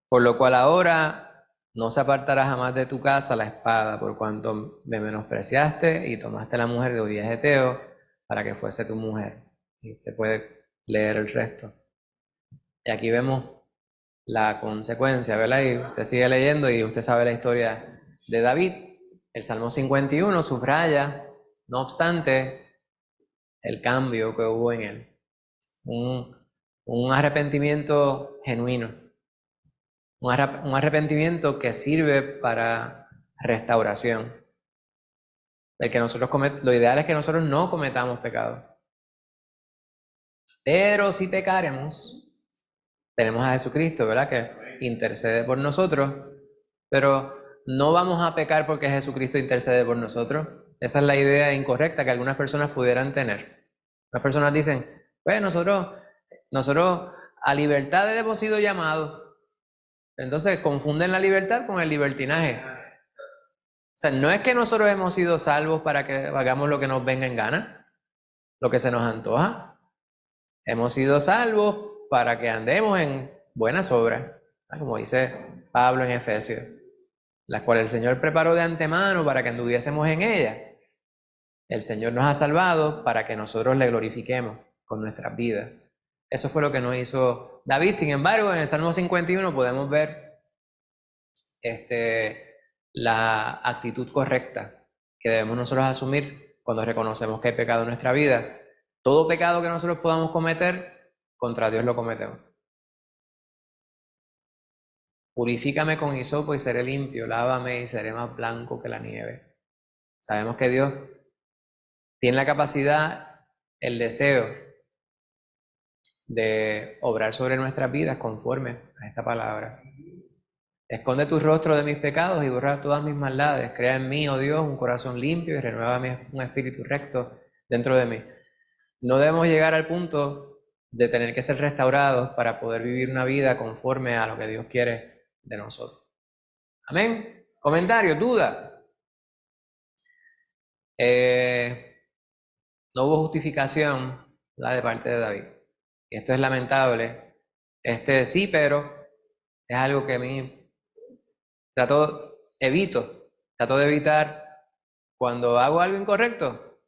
Por lo cual ahora no se apartará jamás de tu casa la espada, por cuanto me menospreciaste y tomaste la mujer de Urías Heteo para que fuese tu mujer. Y usted puede leer el resto. Y aquí vemos la consecuencia, ¿verdad? Y usted sigue leyendo y usted sabe la historia de David. El Salmo 51 subraya, no obstante, el cambio que hubo en él. Un arrepentimiento genuino. Un arrepentimiento que sirve para restauración. Lo ideal es que nosotros no cometamos pecado. Pero si pecaremos, tenemos a Jesucristo, ¿verdad? Que intercede por nosotros, pero no vamos a pecar porque Jesucristo intercede por nosotros. Esa es la idea incorrecta que algunas personas pudieran tener. Las personas dicen, pues nosotros a libertad hemos sido llamados. Entonces confunden la libertad con el libertinaje. O sea, no es que nosotros hemos sido salvos para que hagamos lo que nos venga en gana, lo que se nos antoja. Hemos sido salvos para que andemos en buenas obras, como dice Pablo en Efesios, las cuales el Señor preparó de antemano para que anduviésemos en ellas. El Señor nos ha salvado para que nosotros le glorifiquemos con nuestras vidas. Eso fue lo que nos hizo David. Sin embargo, en el Salmo 51 podemos ver la actitud correcta que debemos nosotros asumir cuando reconocemos que hay pecado en nuestra vida. Todo pecado que nosotros podamos cometer, contra Dios lo cometemos. Purifícame con hisopo y seré limpio, lávame y seré más blanco que la nieve. Sabemos que Dios tiene la capacidad, el deseo de obrar sobre nuestras vidas conforme a esta palabra. Esconde tu rostro de mis pecados y borra todas mis maldades. Crea en mí, oh Dios, un corazón limpio y renuévame un espíritu recto dentro de mí. No debemos llegar al punto de tener que ser restaurados para poder vivir una vida conforme a lo que Dios quiere de nosotros. Amén. Comentario, duda. No hubo justificación de parte de David. Y esto es lamentable. Sí, pero es algo que a mí trato de evitar cuando hago algo incorrecto.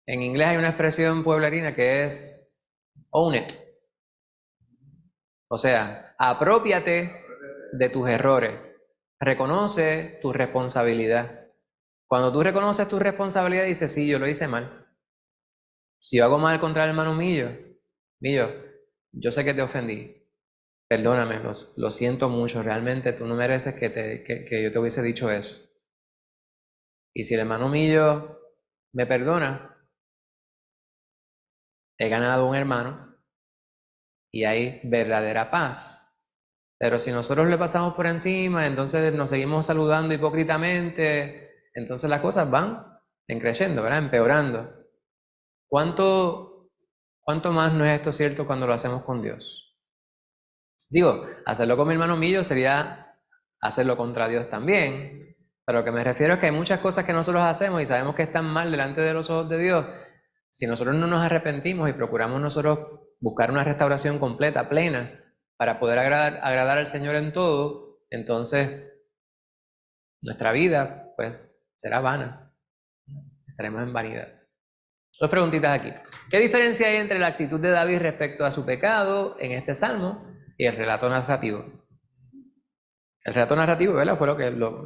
En inglés hay una expresión pueblerina que es own it. O sea, aprópiate de tus errores. Reconoce tu responsabilidad. Cuando tú reconoces tu responsabilidad, dices, sí, yo lo hice mal. Si yo hago mal contra el hermano Millo, yo sé que te ofendí. Perdóname, lo siento mucho. Realmente tú no mereces que yo te hubiese dicho eso. Y si el hermano Millo me perdona, he ganado un hermano y hay verdadera paz. Pero si nosotros le pasamos por encima, entonces nos seguimos saludando hipócritamente, entonces las cosas van creciendo, ¿verdad? Empeorando. ¿Cuánto más no es esto cierto cuando lo hacemos con Dios? Digo, hacerlo con mi hermano Millo sería hacerlo contra Dios también. Pero lo que me refiero es que hay muchas cosas que nosotros hacemos y sabemos que están mal delante de los ojos de Dios. Si nosotros no nos arrepentimos y procuramos nosotros buscar una restauración completa, plena, para poder agradar al Señor en todo, entonces nuestra vida pues será vana. Estaremos en vanidad. 2 preguntitas aquí. ¿Qué diferencia hay entre la actitud de David respecto a su pecado en este salmo y el relato narrativo? El relato narrativo, ¿verdad? Fue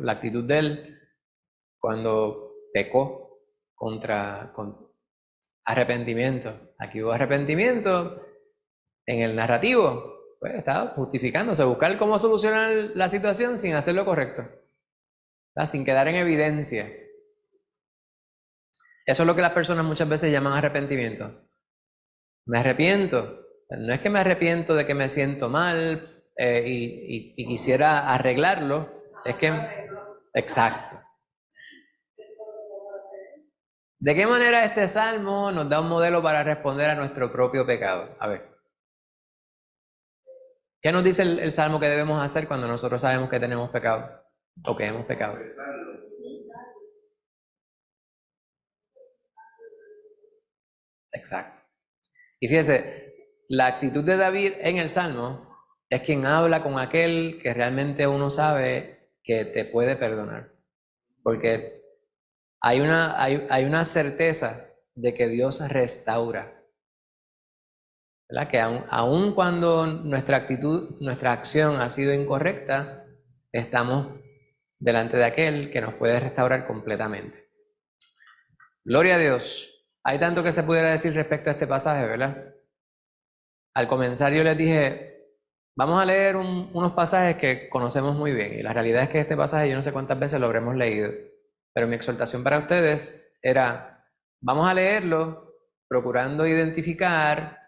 la actitud de él cuando pecó con arrepentimiento. Aquí hubo arrepentimiento. En el narrativo, pues estaba justificándose, buscar cómo solucionar la situación sin hacer lo correcto, ¿verdad? Sin quedar en evidencia. Eso es lo que las personas muchas veces llaman arrepentimiento. Me arrepiento. No es que me arrepiento de que me siento mal y quisiera arreglarlo, es que... Exacto. ¿De qué manera este salmo nos da un modelo para responder a nuestro propio pecado? A ver. ¿Qué nos dice el salmo que debemos hacer cuando nosotros sabemos que tenemos pecado o que hemos pecado? Exacto. Y fíjese, la actitud de David en el salmo es quien habla con aquel que realmente uno sabe que te puede perdonar. Porque hay una certeza de que Dios restaura. ¿Verdad? Que aun cuando nuestra actitud, nuestra acción ha sido incorrecta, estamos delante de aquel que nos puede restaurar completamente. Gloria a Dios. Hay tanto que se pudiera decir respecto a este pasaje, ¿verdad? Al comenzar yo les dije, vamos a leer unos pasajes que conocemos muy bien, y la realidad es que este pasaje yo no sé cuántas veces lo habremos leído, pero mi exhortación para ustedes era, vamos a leerlo procurando identificar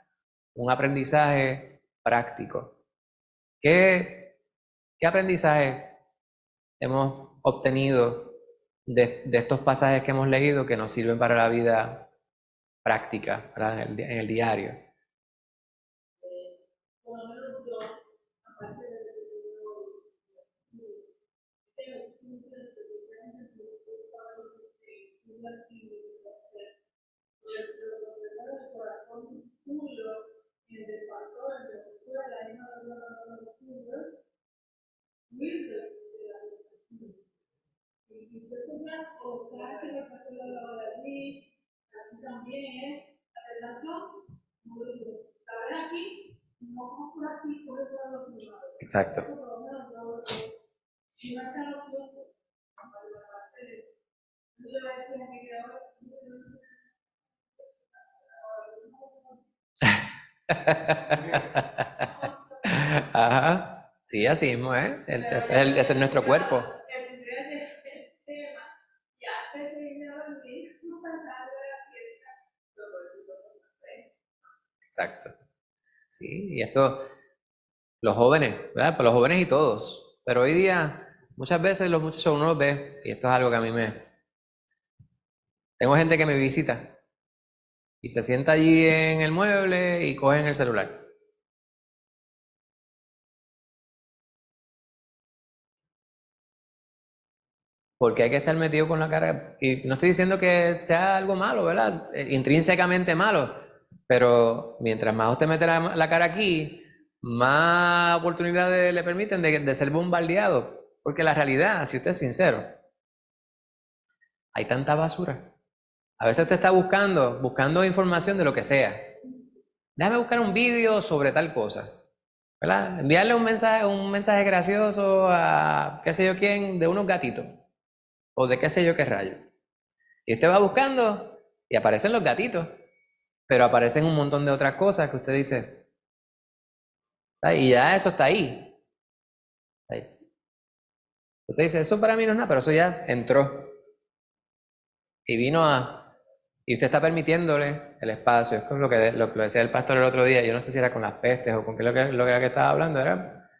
un aprendizaje práctico. ¿Qué aprendizaje hemos obtenido de estos pasajes que hemos leído que nos sirven para la vida práctica, ¿verdad? En el diario? Exacto. Ajá, sí, así mismo, ¿eh? Ese es nuestro cuerpo. Exacto. Sí, y esto, los jóvenes, ¿verdad? Pues los jóvenes y todos. Pero hoy día, muchas veces los muchachos uno los ve, y esto es algo que a mí me... Tengo gente que me visita y se sienta allí en el mueble y cogen el celular. Porque hay que estar metido con la cara. Y no estoy diciendo que sea algo malo, ¿verdad? Intrínsecamente malo. Pero mientras más usted mete la cara aquí, más oportunidades le permiten de ser bombardeado. Porque la realidad, si usted es sincero, hay tanta basura. A veces usted está buscando información de lo que sea. Déjame buscar un vídeo sobre tal cosa, ¿verdad? Enviarle un mensaje gracioso a qué sé yo quién, de unos gatitos. O de qué sé yo qué rayo. Y usted va buscando y aparecen los gatitos, pero aparecen un montón de otras cosas que usted dice, y ya eso está ahí. Usted dice, eso para mí no es nada, pero eso ya entró. Y y usted está permitiéndole el espacio. Es lo que decía el pastor el otro día, yo no sé si era con las pestes o con qué lo que era que estaba hablando, era...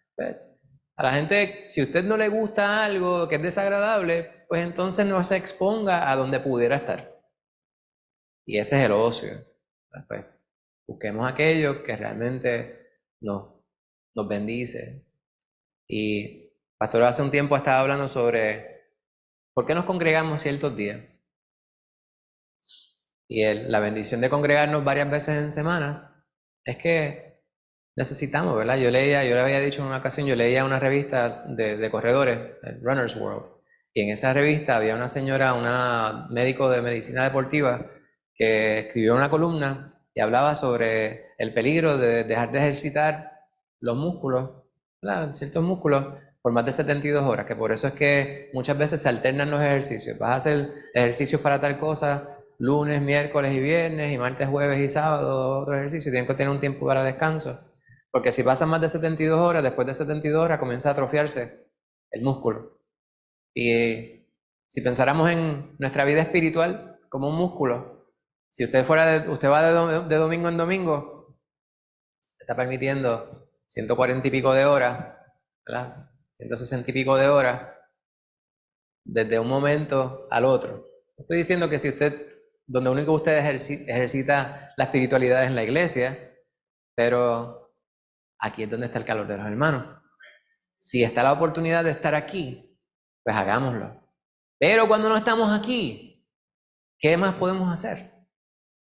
A la gente, si a usted no le gusta algo que es desagradable, pues entonces no se exponga a donde pudiera estar. Y ese es el ocio. Pues, busquemos aquello que realmente nos bendice. Y Pastor hace un tiempo estaba hablando sobre por qué nos congregamos ciertos días. Y la bendición de congregarnos varias veces en semana es que necesitamos, ¿verdad? Yo le había dicho en una ocasión, yo leía una revista de corredores, Runner's World, y en esa revista había una señora, una médico de medicina deportiva, que escribió una columna y hablaba sobre el peligro de dejar de ejercitar los músculos, ¿verdad? Ciertos músculos, por más de 72 horas, que por eso es que muchas veces se alternan los ejercicios. Vas a hacer ejercicios para tal cosa, lunes, miércoles y viernes, y martes, jueves y sábado otro ejercicio, tienes que tener un tiempo para descanso. Porque si pasan más de 72 horas, después de 72 horas comienza a atrofiarse el músculo. Y si pensáramos en nuestra vida espiritual como un músculo, si usted va de domingo en domingo, está permitiendo 140 y pico de horas, ¿verdad? 160 y pico de horas, desde un momento al otro. Estoy diciendo que si usted, donde único usted ejercita la espiritualidad es en la iglesia, pero aquí es donde está el calor de los hermanos. Si está la oportunidad de estar aquí, pues hagámoslo. Pero cuando no estamos aquí, ¿qué más podemos hacer?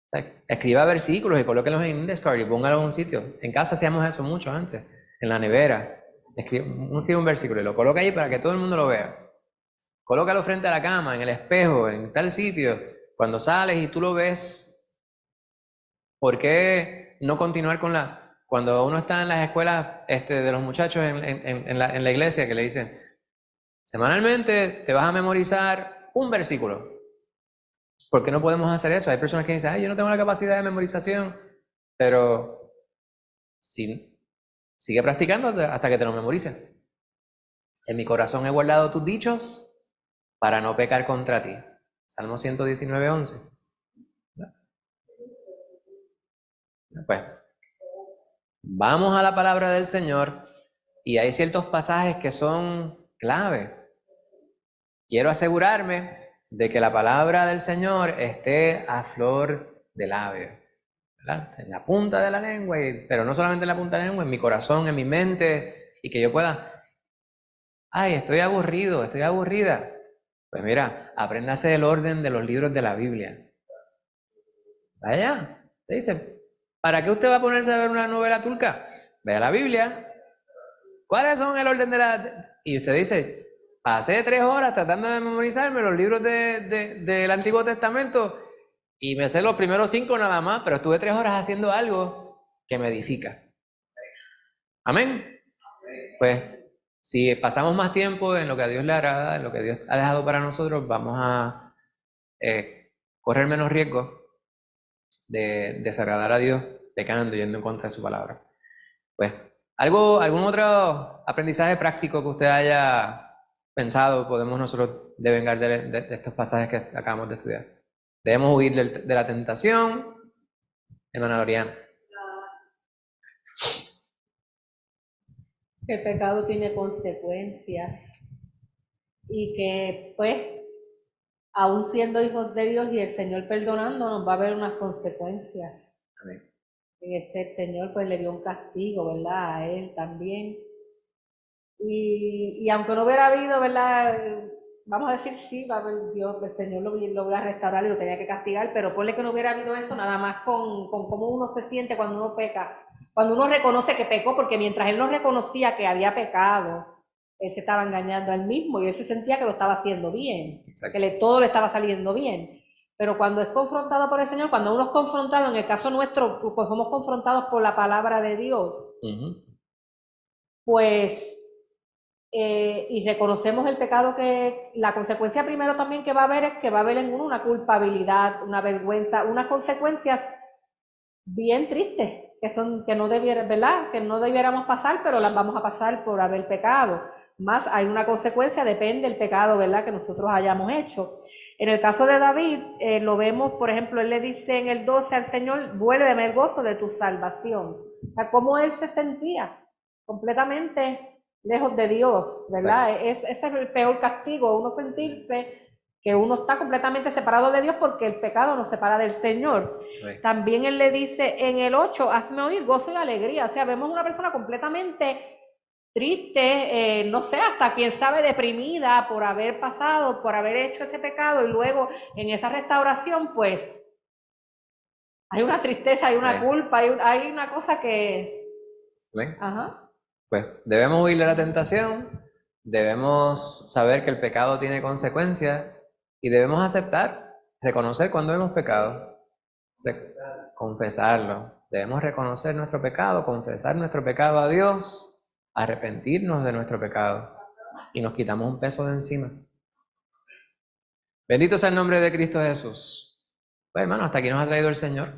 O sea, escriba versículos y colóquenlos en index card y póngalos en un sitio. En casa hacíamos eso mucho antes, en la nevera. Uno escribe un versículo y lo coloca ahí para que todo el mundo lo vea. Colócalo frente a la cama, en el espejo, en tal sitio. Cuando sales y tú lo ves, ¿por qué no continuar con cuando uno está en las escuelas de los muchachos en la iglesia, que le dicen, semanalmente te vas a memorizar un versículo? ¿Por qué no podemos hacer eso? Hay personas que dicen, ay, yo no tengo la capacidad de memorización, pero sigue practicando hasta que te lo memorices. En mi corazón he guardado tus dichos para no pecar contra ti. Salmo 119, 11. Pues, vamos a la palabra del Señor y hay ciertos pasajes que son clave. Quiero asegurarme de que la palabra del Señor esté a flor de labio, ¿verdad? En la punta de la lengua, pero no solamente en la punta de la lengua, en mi corazón, en mi mente, y que yo pueda, ay, estoy aburrido, estoy aburrida. Pues mira, apréndase el orden de los libros de la Biblia. Vaya, te dice, ¿para qué usted va a ponerse a ver una novela turca? Vea la Biblia. ¿Cuáles son el orden de Y usted dice, pasé 3 horas tratando de memorizarme los libros del Antiguo Testamento y me sé los primeros 5 nada más, pero estuve 3 horas haciendo algo que me edifica. Amén. Pues si pasamos más tiempo en lo que a Dios le agrada, en lo que Dios ha dejado para nosotros, vamos a correr menos riesgo de desagradar a Dios pecando, yendo en contra de su palabra. Pues, ¿algún otro aprendizaje práctico que usted haya pensado podemos nosotros devengar de estos pasajes que acabamos de estudiar? Debemos huir de la tentación, hermana Loriana. Que el pecado tiene consecuencias y que, pues, aún siendo hijos de Dios y el Señor perdonándonos, va a haber unas consecuencias. Amén. El Señor, pues, le dio un castigo, ¿verdad? A él también. Y aunque no hubiera habido, ¿verdad? Vamos a decir, sí, va a haber Dios, el Señor lo voy a restaurar y lo tenía que castigar, pero ponle que no hubiera habido eso, nada más con cómo uno se siente cuando uno peca. Cuando uno reconoce que pecó, porque mientras él no reconocía que había pecado, él se estaba engañando a él mismo y él se sentía que lo estaba haciendo bien, Exacto. que todo le estaba saliendo bien. Pero cuando es confrontado por el Señor, cuando uno es confrontado, en el caso nuestro, pues somos confrontados por la palabra de Dios, pues, y reconocemos el pecado, que la consecuencia primero también que va a haber es que va a haber en uno una culpabilidad, una vergüenza, unas consecuencias bien tristes, que no ¿verdad? Que no debiéramos pasar, pero las vamos a pasar por haber pecado. Más hay una consecuencia, depende del pecado, ¿verdad?, que nosotros hayamos hecho. En el caso de David, lo vemos, por ejemplo, él le dice en el 12 al Señor, vuélveme el gozo de tu salvación. O sea, cómo él se sentía completamente lejos de Dios, ¿verdad? Ese es el peor castigo, uno sentirse que uno está completamente separado de Dios porque el pecado nos separa del Señor. Sí. También él le dice en el 8, hazme oír gozo y alegría. O sea, vemos una persona completamente triste, no sé, hasta quién sabe, deprimida por haber pasado, por haber hecho ese pecado, y luego en esa restauración, pues, hay una tristeza, hay una culpa, hay una cosa que... Ajá. Pues debemos huir de la tentación, debemos saber que el pecado tiene consecuencias y debemos aceptar, reconocer cuando hemos pecado, confesarlo. Debemos reconocer nuestro pecado, confesar nuestro pecado a Dios, arrepentirnos de nuestro pecado y nos quitamos un peso de encima. Bendito sea el nombre de Cristo Jesús. Pues hermano, hasta aquí nos ha traído el Señor.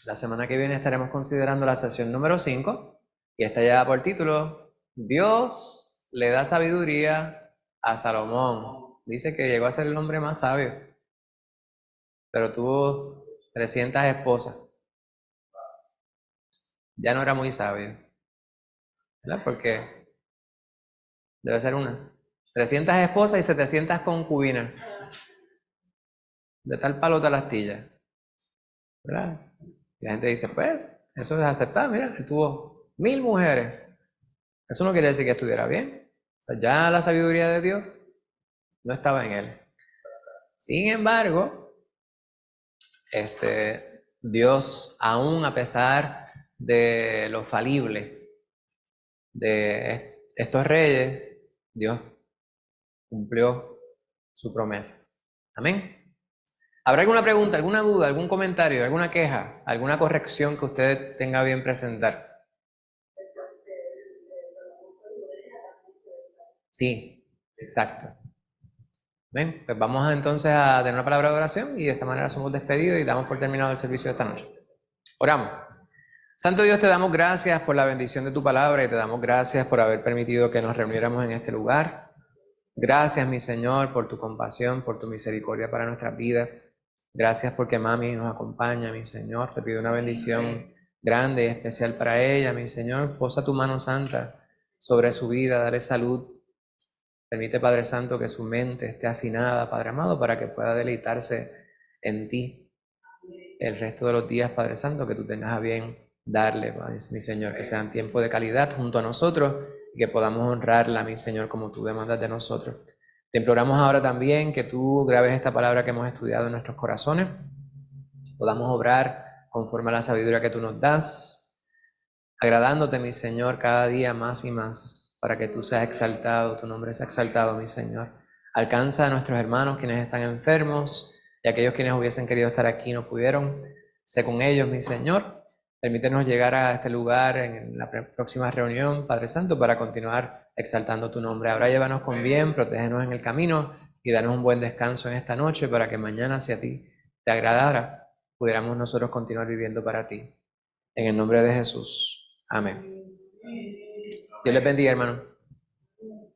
La semana que viene estaremos considerando la sesión número 5 y esta lleva por título Dios le da sabiduría a Salomón. Dice que llegó a ser el hombre más sabio, pero tuvo 300 esposas. Ya no era muy sabio, ¿verdad? Porque debe ser una. 300 esposas y 700 concubinas. De tal palo tal astilla, ¿verdad? Y la gente dice, pues, eso es aceptable. Mira, él tuvo 1000 mujeres. Eso no quiere decir que estuviera bien. O sea, ya la sabiduría de Dios no estaba en él. Sin embargo, Dios, aún a pesar de lo falible de estos reyes, Dios cumplió su promesa. Amén. ¿Habrá alguna pregunta, alguna duda, algún comentario, alguna queja, alguna corrección que usted tenga bien presentar? Sí, exacto. Bien, pues vamos entonces a tener una palabra de oración y de esta manera somos despedidos y damos por terminado el servicio de esta noche. Oramos. Santo Dios, te damos gracias por la bendición de tu palabra y te damos gracias por haber permitido que nos reuniéramos en este lugar. Gracias, mi Señor, por tu compasión, por tu misericordia para nuestras vidas. Gracias porque mami nos acompaña, mi Señor. Te pido una bendición grande y especial para ella, mi Señor. Posa tu mano santa sobre su vida, dale salud. Permite, Padre Santo, que su mente esté afinada, Padre amado, para que pueda deleitarse en ti el resto de los días, Padre Santo, que tú tengas a bien darle, mi Señor, que sean tiempos de calidad junto a nosotros y que podamos honrarla, mi Señor, como tú demandas de nosotros. Te imploramos ahora también que tú grabes esta palabra que hemos estudiado en nuestros corazones, podamos obrar conforme a la sabiduría que tú nos das, agradándote, mi Señor, cada día más y más, para que tú seas exaltado, tu nombre sea exaltado, mi Señor. Alcanza a nuestros hermanos quienes están enfermos y aquellos quienes hubiesen querido estar aquí y no pudieron. Sé con ellos, mi Señor. Permítenos llegar a este lugar en la próxima reunión, Padre Santo, para continuar exaltando tu nombre. Ahora llévanos con bien, protégenos en el camino y danos un buen descanso en esta noche para que mañana, si a ti te agradara, pudiéramos nosotros continuar viviendo para ti. En el nombre de Jesús. Amén. Dios les bendiga, hermano.